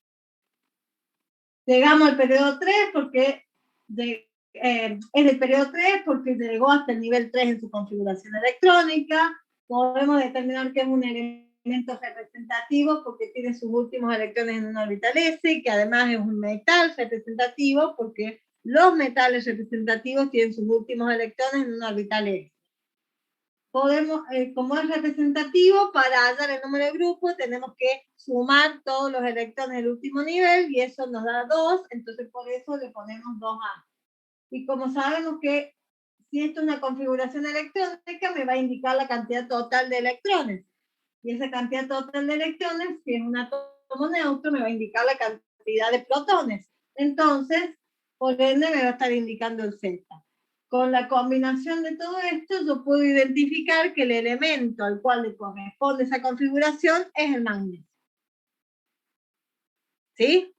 llegamos al periodo 3 porque es del periodo 3 porque llegó hasta el nivel 3 en su configuración electrónica. Podemos determinar que es un elemento representativo porque tiene sus últimos electrones en un orbital S, que además es un metal representativo porque los metales representativos tienen sus últimos electrones en un orbital S. Podemos, como es representativo, para hallar el número de grupos tenemos que sumar todos los electrones del último nivel y eso nos da 2, entonces por eso le ponemos 2A. Y como sabemos que si esto es una configuración electrónica, me va a indicar la cantidad total de electrones. Y esa cantidad total de electrones, si es un átomo neutro, me va a indicar la cantidad de protones. Entonces, por ende, me va a estar indicando el Z. Con la combinación de todo esto, yo puedo identificar que el elemento al cual le corresponde esa configuración es el magnesio. ¿Sí?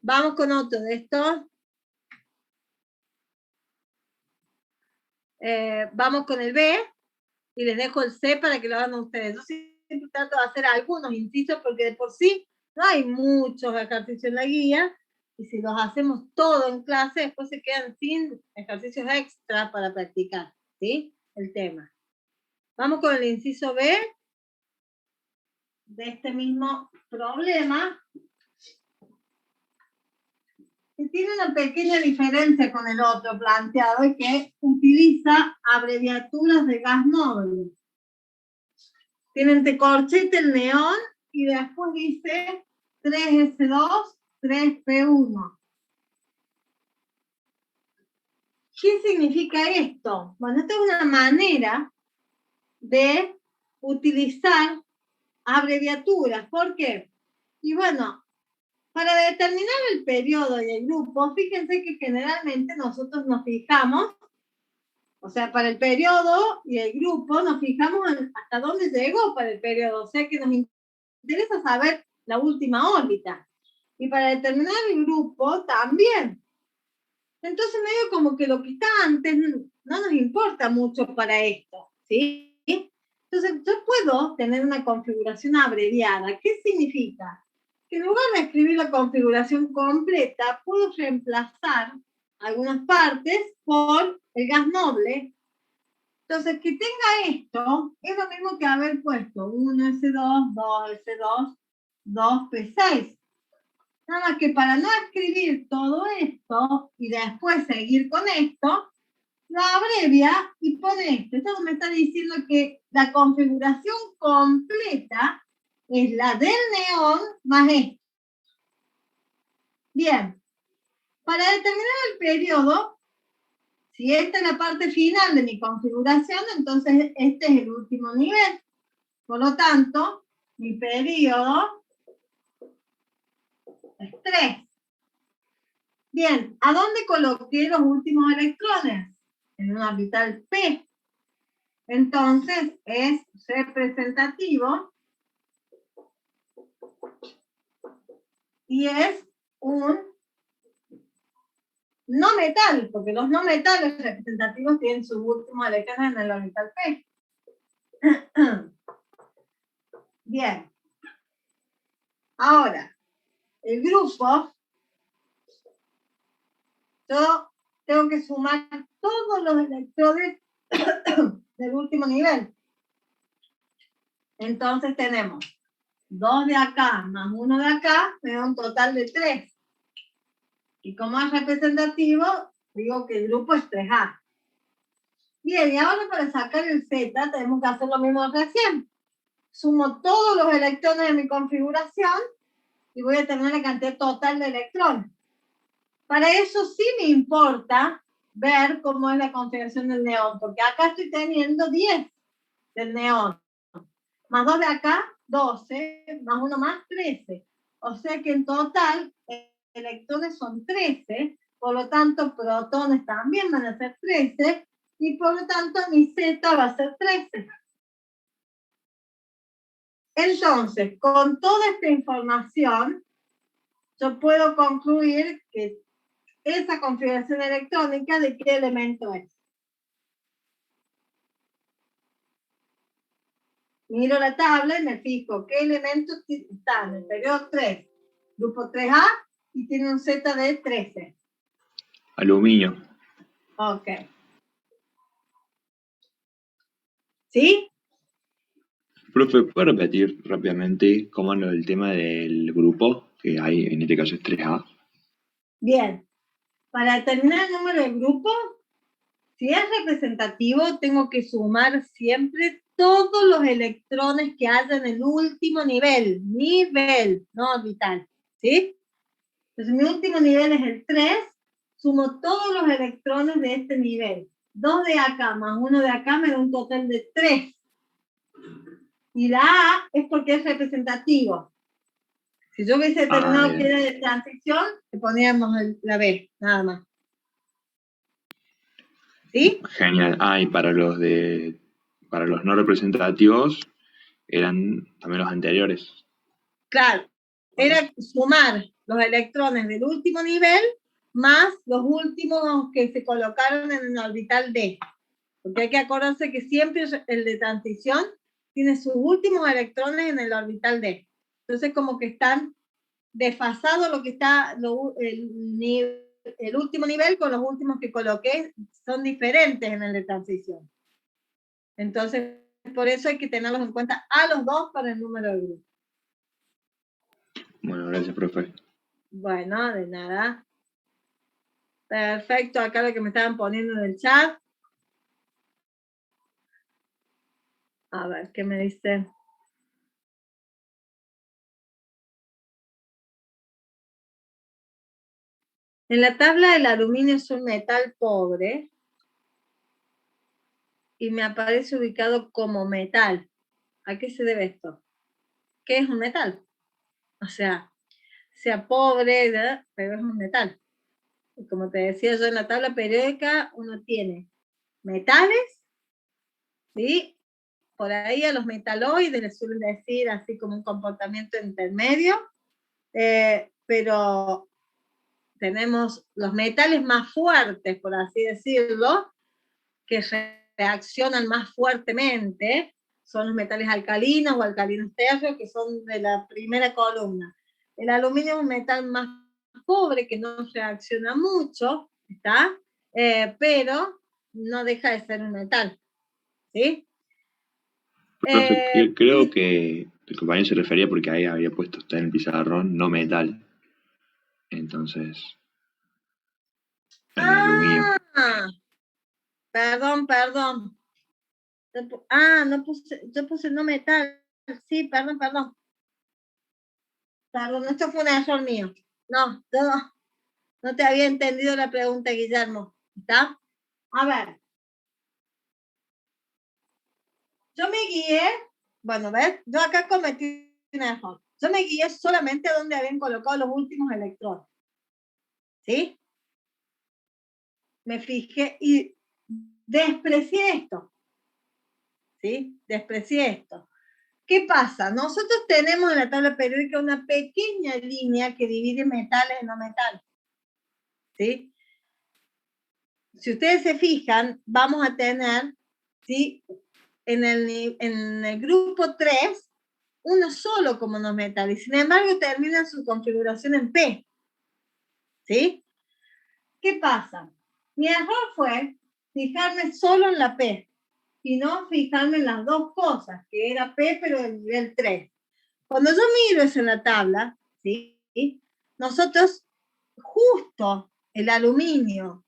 Vamos con otro de estos. Vamos con el B. Y les dejo el C para que lo hagan ustedes. Yo siempre trato de hacer algunos incisos porque de por sí no hay muchos ejercicios en la guía y si los hacemos todos en clase después se quedan sin ejercicios extra para practicar, ¿sí? El tema. Vamos con el inciso B de este mismo problema. Que tiene una pequeña diferencia con el otro planteado y que utiliza abreviaturas de gas noble. Tienen de corchete el neón y después dice 3S2, 3P1. ¿Qué significa esto? Bueno, esta es una manera de utilizar abreviaturas. ¿Por qué? Y bueno, para determinar el periodo y el grupo, fíjense que generalmente nosotros nos fijamos, o sea, para el periodo y el grupo, nos fijamos hasta dónde llegó para el periodo, o sea que nos interesa saber la última órbita. Y para determinar el grupo también. Entonces medio como que lo que está antes no nos importa mucho para esto, ¿sí? Entonces yo puedo tener una configuración abreviada. ¿Qué significa? Que en lugar de escribir la configuración completa, puedo reemplazar algunas partes por el gas noble. Entonces, que tenga esto es lo mismo que haber puesto 1S2, 2S2, 2P6. Nada más que para no escribir todo esto y después seguir con esto, lo abrevia y pone esto. Esto me está diciendo que la configuración completa es la del neón más esto. Bien, para determinar el periodo, si esta es la parte final de mi configuración, entonces este es el último nivel. Por lo tanto, mi periodo es 3. Bien, ¿a dónde coloqué los últimos electrones? En un orbital P. Entonces es representativo y es un no metal, porque los no metales representativos tienen sus últimos electrones en el orbital P. Bien. Ahora, el grupo, yo tengo que sumar todos los electrones del último nivel. Entonces tenemos 2 de acá más 1 de acá, me da un total de 3. Y como es representativo, digo que el grupo es 3A. Bien, y ahora para sacar el Z tenemos que hacer lo mismo que recién. Sumo todos los electrones de mi configuración y voy a tener la cantidad total de electrones. Para eso sí me importa ver cómo es la configuración del neón, porque acá estoy teniendo 10 del neón. Más 2 de acá, 12, más 1 más, 13. O sea que en total, electrones son 13, por lo tanto, protones también van a ser 13, y por lo tanto, mi Z va a ser 13. Entonces, con toda esta información, yo puedo concluir que esa configuración electrónica, ¿de qué elemento es? Miro la tabla y me fijo qué elementos están en el periodo 3, grupo 3A, y tiene un Z de 13. Aluminio. Ok. ¿Sí? Profe, ¿puede repetir rápidamente cómo es el tema del grupo, que hay en este caso es 3A? Bien. Para determinar el número de grupo, si es representativo, tengo que sumar siempre todos los electrones que haya en el último nivel, no orbital, ¿sí? Entonces mi último nivel es el 3, sumo todos los electrones de este nivel. 2 de acá más 1 de acá me da un total de 3. Y la A es porque es representativo. Si yo hubiese determinado que era de transición, le poníamos la B, nada más. ¿Sí? Genial. Ah, y para los no representativos eran también los anteriores. Claro, era sumar los electrones del último nivel más los últimos que se colocaron en el orbital D. Porque hay que acordarse que siempre el de transición tiene sus últimos electrones en el orbital D. Entonces como que están desfasados lo que está el último nivel con los últimos que coloqué, son diferentes en el de transición. Entonces por eso hay que tenerlos en cuenta a los dos para el número de grupos. Bueno, gracias, profe. Bueno, de nada. Perfecto, acá lo que me estaban poniendo en el chat. A ver, ¿qué me dicen? En la tabla el aluminio es un metal pobre y me aparece ubicado como metal. ¿A qué se debe esto? ¿Qué es un metal? O sea pobre, ¿verdad? Pero es un metal. Y como te decía yo, en la tabla periódica uno tiene metales, ¿sí? Por ahí a los metaloides les suelen decir así como un comportamiento intermedio, pero tenemos los metales más fuertes, por así decirlo, que reaccionan más fuertemente, son los metales alcalinos o alcalinos tercios, que son de la primera columna. El aluminio es un metal más pobre, que no reacciona mucho, ¿está? Pero no deja de ser un metal, ¿sí? Profe, creo que el compañero se refería porque ahí había puesto usted en el pizarrón no metal. Entonces, en el aluminio. Perdón. No puse, yo puse no metal. Sí, perdón. Perdón, esto fue un error mío. No te había entendido la pregunta, Guillermo. ¿Está? A ver. Yo me guié, bueno, ¿ves? Yo acá cometí un error. Yo me guié solamente a donde habían colocado los últimos electrones. ¿Sí? Me fijé y desprecié esto. ¿Sí? Desprecié esto. ¿Qué pasa? Nosotros tenemos en la tabla periódica una pequeña línea que divide metales en no metales. ¿Sí? Si ustedes se fijan, vamos a tener, ¿sí?, en el grupo 3, uno solo como no metal, y sin embargo termina su configuración en P. ¿Sí? ¿Qué pasa? Mi error fue fijarme solo en la P, y no fijarme en las dos cosas, que era P pero del nivel 3. Cuando yo miro eso en la tabla, ¿sí?, nosotros justo el aluminio,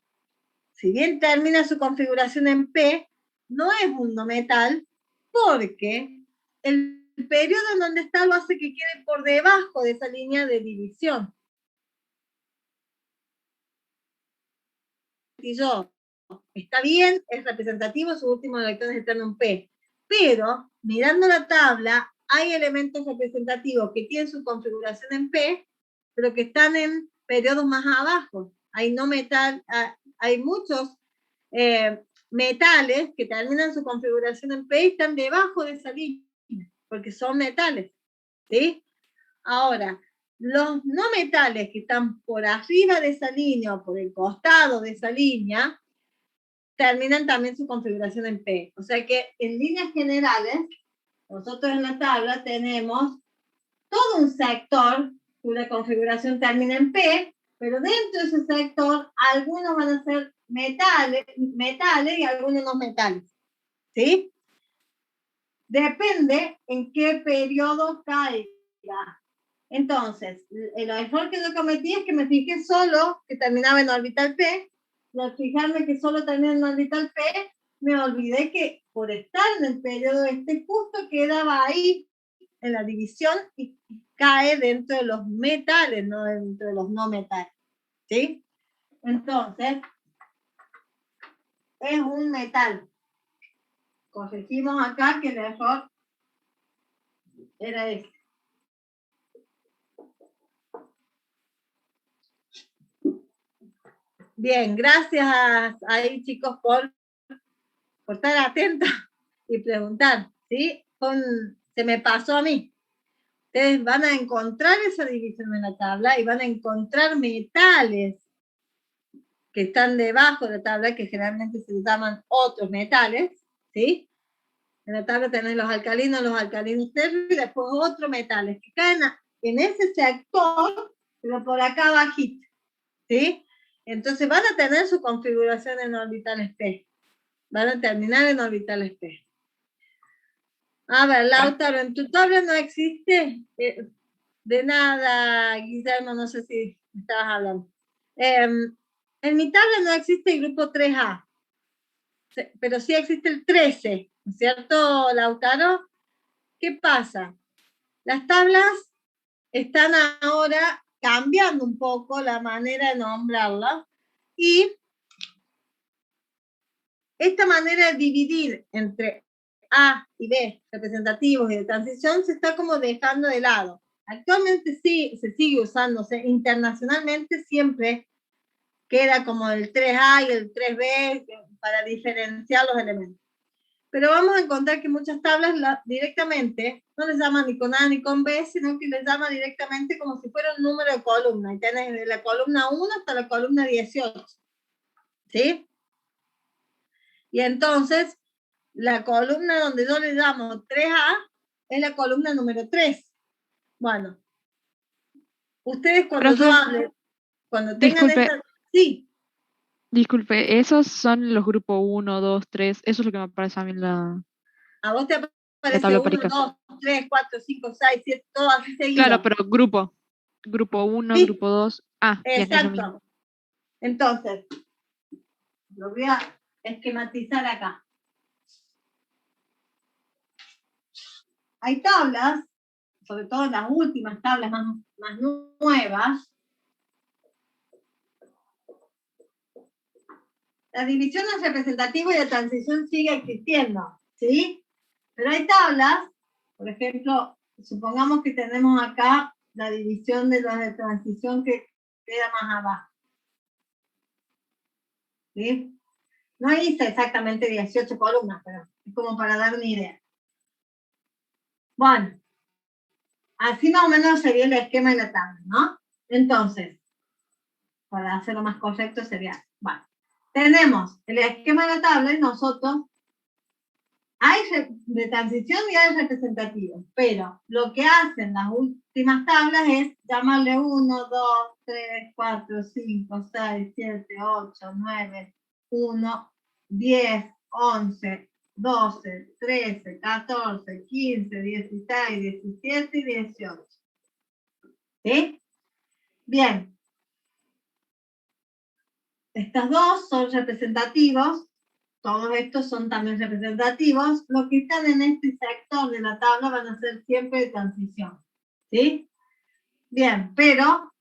si bien termina su configuración en P, no es un no metal porque el periodo en donde está lo hace que quede por debajo de esa línea de división. Y yo, está bien, es representativo, su último electrón está en un P, pero mirando la tabla, hay elementos representativos que tienen su configuración en P, pero que están en periodos más abajo. Hay no metal, hay muchos metales que terminan su configuración en P y están debajo de esa línea, porque son metales, ¿sí? Ahora, los no metales que están por arriba de esa línea o por el costado de esa línea, terminan también su configuración en P. O sea que en líneas generales, nosotros en la tabla tenemos todo un sector cuya configuración termina en P, pero dentro de ese sector algunos van a ser metales y algunos no metales. ¿Sí? Depende en qué periodo caiga. Entonces, el error que yo cometí es que me fijé solo que terminaba en orbital P, y al fijarme que solo terminaba en orbital P, me olvidé que por estar en el periodo justo quedaba ahí en la división y cae dentro de los metales, no dentro de los no metales. ¿Sí? Entonces, es un metal. Corregimos acá que el error era este. Bien, gracias ahí chicos por estar atentos y preguntar, ¿sí? Se me pasó a mí. Ustedes van a encontrar esa división en la tabla y van a encontrar metales que están debajo de la tabla, que generalmente se llaman otros metales, ¿sí? En la tabla tenés los alcalinos tercios y después otros metales que caen en ese sector, pero por acá bajito, ¿sí? Entonces van a tener su configuración en orbitales P. Van a terminar en orbitales P. A ver, Lautaro, en tu tabla no existe de nada, Guillermo, no sé si me estabas hablando. En mi tabla no existe el grupo 3A, pero sí existe el 13, ¿no es cierto, Lautaro? ¿Qué pasa? Las tablas están ahora cambiando un poco la manera de nombrarlas y esta manera de dividir entre A y B, representativos y de transición, se está como dejando de lado. Actualmente sí se sigue usándose, internacionalmente siempre queda como el 3A y el 3B para diferenciar los elementos. Pero vamos a encontrar que muchas tablas directamente no les llaman ni con A ni con B, sino que les llaman directamente como si fuera un número de columna. Y tenés de la columna 1 hasta la columna 18. ¿Sí? Y entonces, la columna donde yo le llamo 3A es la columna número 3. Bueno, ustedes cuando yo hable, cuando tengan esta... Sí. Disculpe, esos son los grupos 1, 2, 3, eso es lo que me aparece a mí en la... A vos te aparece tabla 1, periódica. 2, 3, 4, 5, 6, 7, todo así seguido. Claro, pero grupo. Grupo 1, sí. Grupo 2. Ah, exacto. Bien, Entonces, lo voy a esquematizar acá. Hay tablas, sobre todo las últimas tablas más nuevas. La división es representativa y la transición sigue existiendo, ¿sí? Pero hay tablas, por ejemplo, supongamos que tenemos acá la división de los de transición que queda más abajo. ¿Sí? No hice exactamente 18 columnas, pero es como para dar una idea. Bueno, así más o menos sería el esquema de la tabla, ¿no? Entonces, para hacerlo más correcto sería, bueno, tenemos el esquema de la tabla y nosotros, hay de transición y hay representativos, pero lo que hacen las últimas tablas es llamarle 1, 2, 3, 4, 5, 6, 7, 8, 9, 1, 10, 11, 12, 13, 14, 15, 16, 17 y 18. ¿Sí? Bien. Estas dos son representativos, todos estos son también representativos. Los que están en este sector de la tabla van a ser siempre de transición. ¿Sí? Bien, pero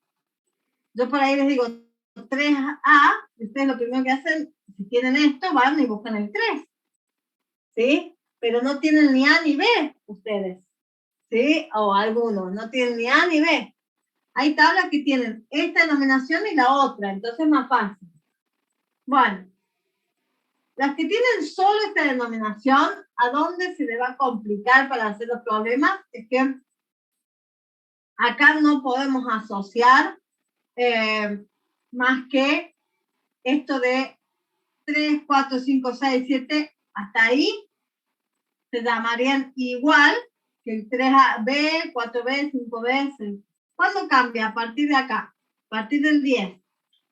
yo por ahí les digo 3A, ustedes lo primero que hacen, si tienen esto, van y buscan el 3. ¿Sí? Pero no tienen ni A ni B ustedes. ¿Sí? O algunos, no tienen ni A ni B. Hay tablas que tienen esta denominación y la otra, entonces es más fácil. Bueno, las que tienen solo esta denominación, ¿a dónde se le va a complicar para hacer los problemas? Es que acá no podemos asociar más que esto de 3, 4, 5, 6, 7, hasta ahí se llamarían igual que el 3B, 4B, 5B, 6. ¿Cuándo cambia? A partir de acá, a partir del 10.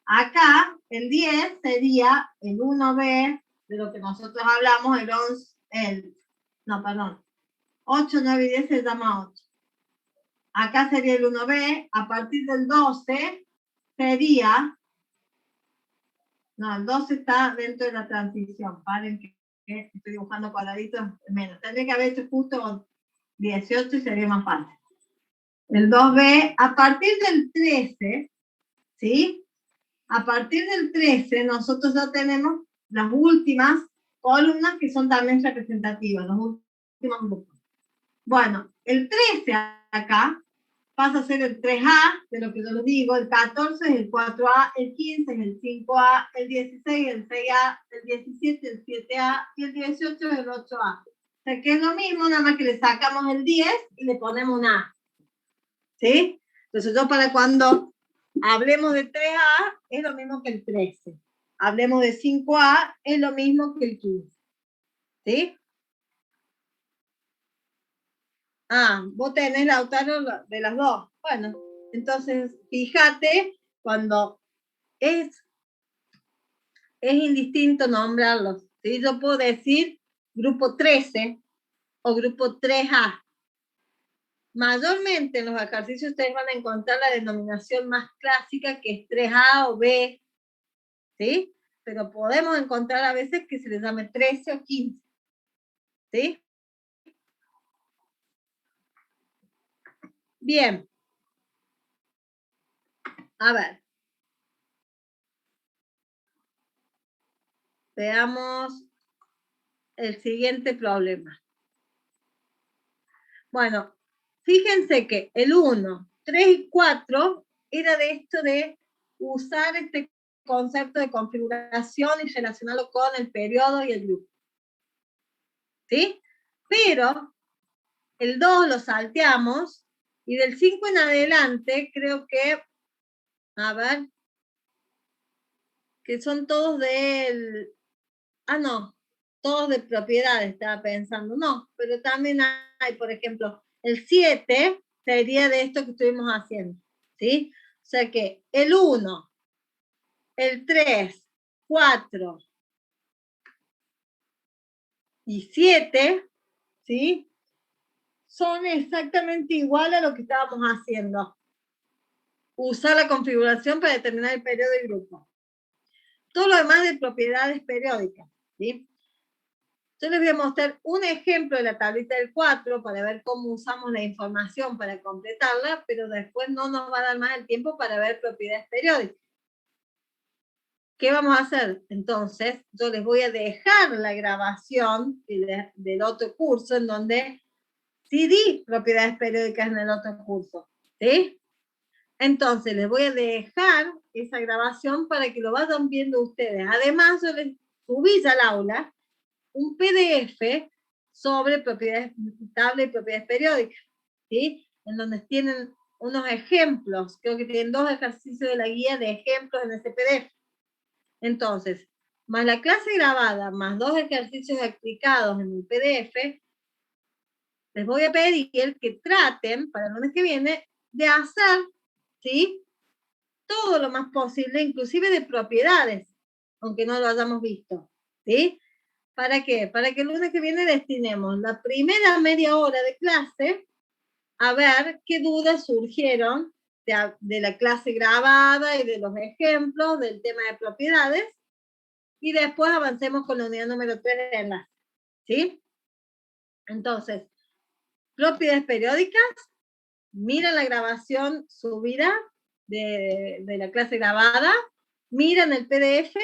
Acá, el 10 sería el 1B, de lo que nosotros hablamos, el 11, no, perdón, 8, 9 y 10 se llama 8. Acá sería el 1B, a partir del 12 sería, no, el 12 está dentro de la transición, paren que estoy dibujando cuadraditos menos, tendría que haber hecho justo 18 y sería más fácil. El 2B, a partir del 13, ¿sí? A partir del 13 nosotros ya tenemos las últimas columnas que son también representativas, los últimos grupos. Bueno, el 13 acá pasa a ser el 3A, de lo que yo les digo, el 14 es el 4A, el 15 es el 5A, el 16 el 6A, el 17 el 7A y el 18 es el 8A. O sea que es lo mismo, nada más que le sacamos el 10 y le ponemos un A. ¿Sí? Entonces yo para cuando hablemos de 3A es lo mismo que el 13. Hablemos de 5A es lo mismo que el 15. ¿Sí? Ah, vos tenés, Lautaro, de las dos. Bueno, entonces fíjate cuando es indistinto nombrarlos. ¿Sí? Yo puedo decir grupo 13 o grupo 3A. Mayormente en los ejercicios ustedes van a encontrar la denominación más clásica que es 3A o B, ¿sí? Pero podemos encontrar a veces que se les llame 13 o 15, ¿sí? Bien. A ver. Veamos el siguiente problema. Bueno, fíjense que el 1, 3 y 4 era de esto de usar este concepto de configuración y relacionarlo con el periodo y el grupo. ¿Sí? Pero el 2 lo salteamos y del 5 en adelante creo que, a ver, que son todos del, no, todos de propiedades, estaba pensando, no, pero también hay, por ejemplo, el 7 sería de esto que estuvimos haciendo, ¿sí? O sea que el 1, el 3, 4 y 7, ¿sí? Son exactamente igual a lo que estábamos haciendo. Usar la configuración para determinar el periodo y grupo. Todo lo demás de propiedades periódicas, ¿sí? Yo les voy a mostrar un ejemplo de la tablita del 4 para ver cómo usamos la información para completarla, pero después no nos va a dar más el tiempo para ver propiedades periódicas. ¿Qué vamos a hacer? Entonces, yo les voy a dejar la grabación del otro curso en donde Sí di propiedades periódicas en el otro curso, ¿sí? Entonces, les voy a dejar esa grabación para que lo vayan viendo ustedes. Además, yo les subí al aula un PDF sobre propiedades, tabla y propiedades periódicas, ¿sí? En donde tienen unos ejemplos, creo que tienen 2 ejercicios de la guía de ejemplos en ese PDF. Entonces, más la clase grabada, más 2 ejercicios explicados en el PDF, les voy a pedir que traten, para el lunes que viene, de hacer, ¿sí?, todo lo más posible, inclusive de propiedades, aunque no lo hayamos visto, ¿sí? ¿Para qué? Para que el lunes que viene destinemos la primera media hora de clase a ver qué dudas surgieron de la clase grabada y de los ejemplos del tema de propiedades, y después avancemos con la unidad número 3 de enlace, ¿sí? Entonces, propiedades periódicas, miran la grabación subida de la clase grabada, miran el PDF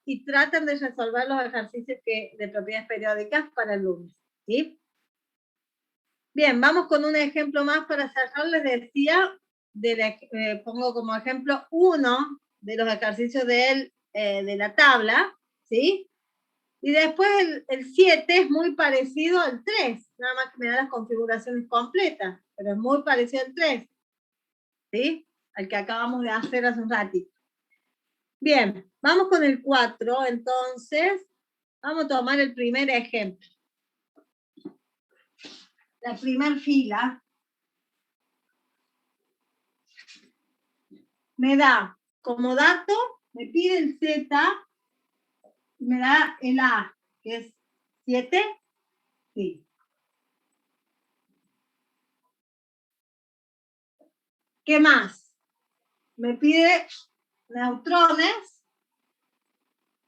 y tratan de resolver los ejercicios de propiedades periódicas para el lunes, ¿sí? Bien, vamos con un ejemplo más para cerrar. Les decía, pongo como ejemplo uno de los ejercicios de la tabla, ¿sí? Y después el 7 es muy parecido al 3, nada más que me da las configuraciones completas, pero es muy parecido al 3, ¿sí? Al que acabamos de hacer hace un ratito. Bien, vamos con el 4, entonces, vamos a tomar el primer ejemplo. La primera fila me da como dato, me pide el Z, me da el A, que es 7, sí. ¿Qué más? Me pide neutrones.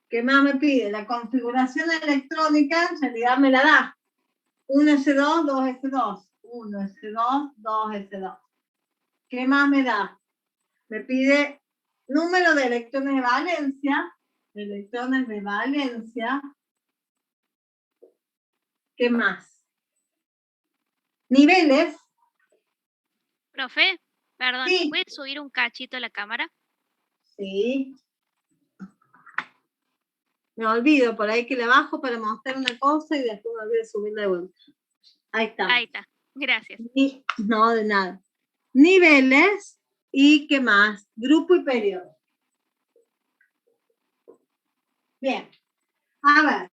¿Qué más me pide? La configuración electrónica, en realidad me la da. 1S2, 2S2. 1S2, 2S2. ¿Qué más me da? Me pide número de electrones de valencia. Electrones de valencia. ¿Qué más? Niveles. Profe, perdón, Sí. ¿puedes subir un cachito la cámara? Sí. Me olvido, por ahí que le bajo para mostrar una cosa y después me olvido de subirla de vuelta. Ahí está. Ahí está, gracias. No, de nada. Niveles y ¿qué más? Grupo y periodo. Bien. A ver.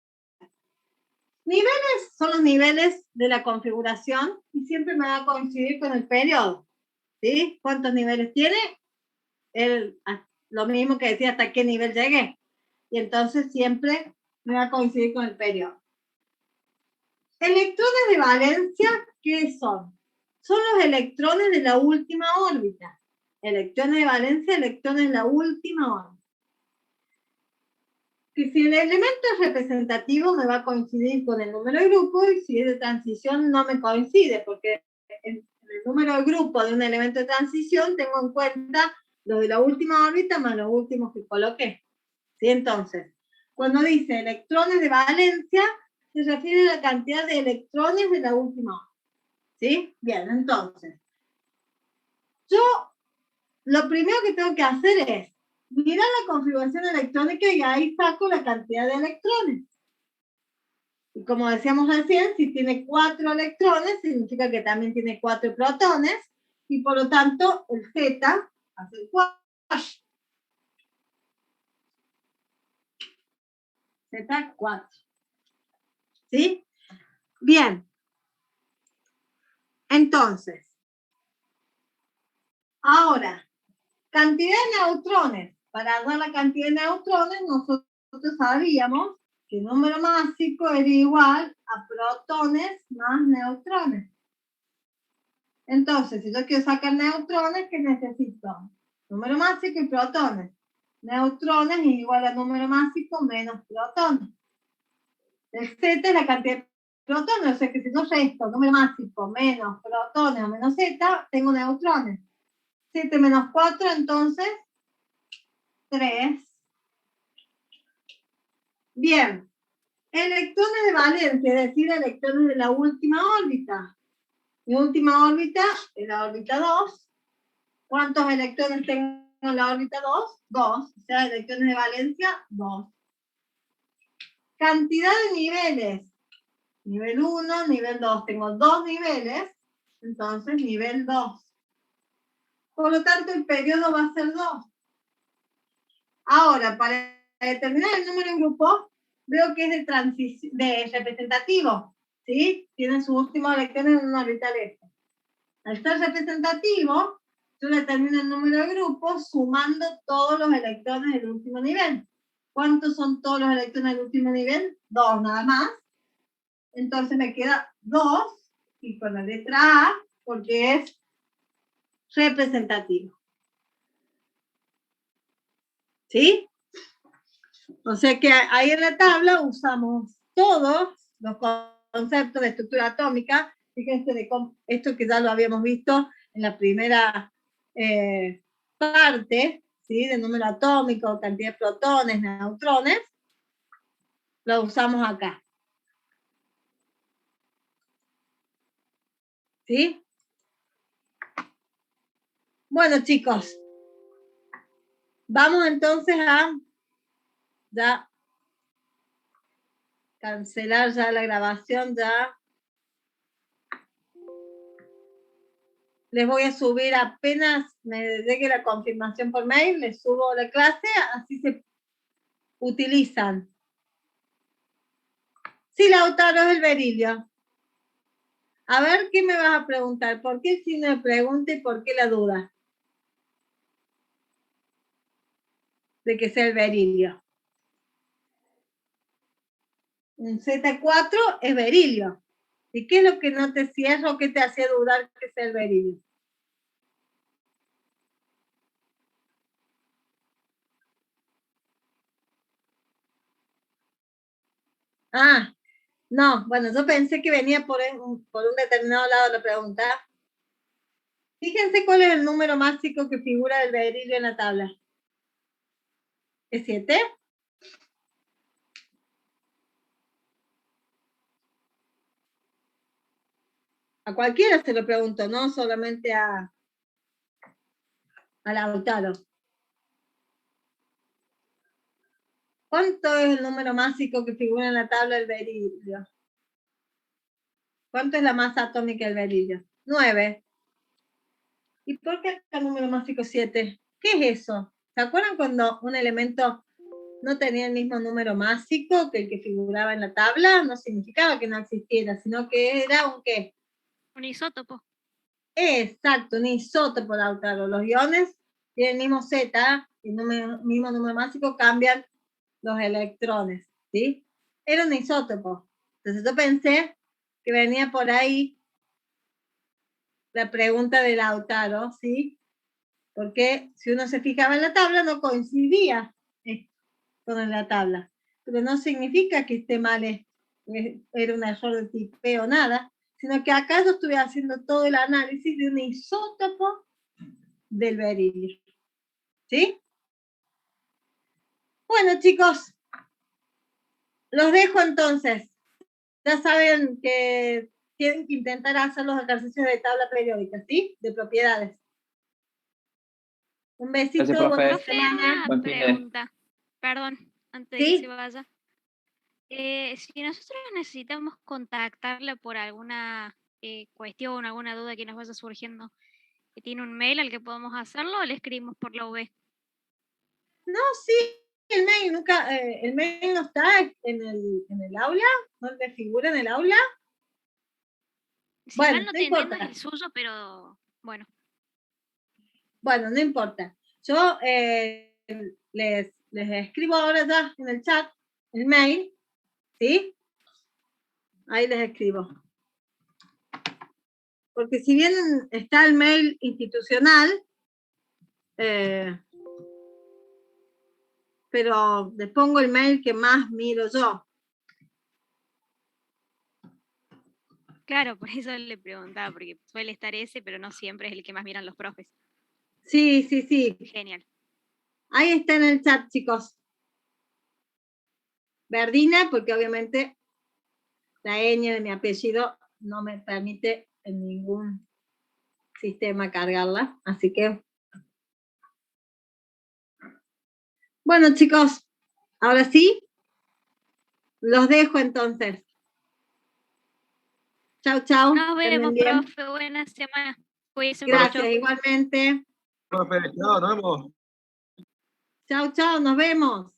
Niveles son los niveles de la configuración y siempre me va a coincidir con el periodo. ¿Sí? ¿Cuántos niveles tiene? Lo mismo que decía hasta qué nivel llegué. Y entonces siempre me va a coincidir con el periodo. Electrones de valencia, ¿qué son? Son los electrones de la última órbita. Electrones de valencia, electrones de la última órbita. Que si el elemento es representativo me va a coincidir con el número de grupo, y si es de transición no me coincide, porque en el número de grupo de un elemento de transición tengo en cuenta los de la última órbita más los últimos que coloqué. ¿Sí? Entonces, cuando dice electrones de valencia, se refiere a la cantidad de electrones de la última órbita. ¿Sí? Bien, entonces, yo lo primero que tengo que hacer es mirar la configuración electrónica y ahí saco la cantidad de electrones. Y como decíamos recién, si tiene 4 electrones, significa que también tiene 4 protones, y por lo tanto el Z hace 4. Z4. ¿Sí? Bien. Entonces, ahora, cantidad de neutrones. Para dar la cantidad de neutrones, nosotros sabíamos que el número másico era igual a protones más neutrones. Entonces, si yo quiero sacar neutrones, ¿qué necesito? Número másico y protones. Neutrones es igual a número másico menos protones. El Z es la cantidad de protones, o sea que si yo resto número másico menos protones o menos Z, tengo neutrones. 7 menos 4, entonces 3. Bien. Electrones de valencia, es decir, electrones de la última órbita. Mi última órbita es la órbita 2. ¿Cuántos electrones tengo en la órbita 2? 2. O sea, electrones de valencia, 2. Cantidad de niveles. Nivel 1, nivel 2. Tengo 2 niveles, entonces nivel 2. Por lo tanto, el periodo va a ser 2. Ahora, para determinar el número en grupo, veo que es de representativo, ¿sí? Tiene sus últimos electrones en una orbital F. Al ser representativo, yo determino el número de grupo sumando todos los electrones del último nivel. ¿Cuántos son todos los electrones del último nivel? 2 nada más. Entonces me queda 2 y con la letra A porque es representativo. ¿Sí? O sea que ahí en la tabla usamos todos los conceptos de estructura atómica. Fíjense de esto que ya lo habíamos visto en la primera parte, ¿sí? De número atómico, cantidad de protones, neutrones, lo usamos acá. ¿Sí? Bueno, chicos, vamos entonces a ya cancelar ya la grabación, ya. Les voy a subir apenas me llegue la confirmación por mail, les subo la clase, así se utilizan. Sí, Lautaro, es el berilio. A ver, ¿qué me vas a preguntar? ¿Por qué el signo de pregunta y por qué la duda? De que sea el berilio. Un Z4 es berilio. ¿Y qué es lo que no te cierra o qué te hacía dudar que sea el berilio? Ah, no, bueno, yo pensé que venía por un determinado lado la pregunta. Fíjense cuál es el número másico que figura del berilio en la tabla. ¿Es 7? A cualquiera se lo pregunto, no solamente a Lautaro. ¿Cuánto es el número másico que figura en la tabla del berilio? ¿Cuánto es la masa atómica del berilio? 9. ¿Y por qué el número másico 7? ¿Qué es eso? ¿Se acuerdan cuando un elemento no tenía el mismo número másico que el que figuraba en la tabla? No significaba que no existiera, sino que era un ¿qué? Un isótopo. Exacto, un isótopo, Lautaro. Los iones tienen el mismo Z, el mismo número másico, cambian los electrones, ¿sí? Era un isótopo. Entonces yo pensé que venía por ahí la pregunta de Lautaro, ¿sí? Porque si uno se fijaba en la tabla no coincidía con la tabla. Pero no significa que esté mal, era un error de tipeo o nada, sino que acá yo estuve haciendo todo el análisis de un isótopo del berilio. ¿Sí? Bueno, chicos, los dejo entonces. Ya saben que tienen que intentar hacer los ejercicios de tabla periódica, ¿sí? De propiedades. Un besito, Gracias, profe. buena semana. Una Buen fin de- pregunta. Perdón, antes de ¿Sí? que se vaya. Si nosotros necesitamos contactarla por alguna cuestión, alguna duda que nos vaya surgiendo, ¿tiene un mail al que podamos hacerlo o le escribimos por la UV? No, sí, el mail nunca, el mail no está en el aula, no le figura en el aula. Si Bueno, mal no no te entiendo importa. es el suyo, pero bueno. Bueno, no importa. Yo les escribo ahora ya en el chat el mail, ¿sí? Ahí les escribo. Porque si bien está el mail institucional, pero les pongo el mail que más miro yo. Claro, por eso le preguntaba, porque suele estar ese, pero no siempre es el que más miran los profes. Sí, sí, sí. Genial. Ahí está en el chat, chicos. Verdina, porque obviamente la ñ de mi apellido no me permite en ningún sistema cargarla, así que... Bueno, chicos, ahora sí, los dejo entonces. Chau, chau. Nos que vemos, anden bien. profe. Buena semana. Cuídense mucho. Gracias, igualmente. Profe, chao, nos vemos. Chau, chau, nos vemos.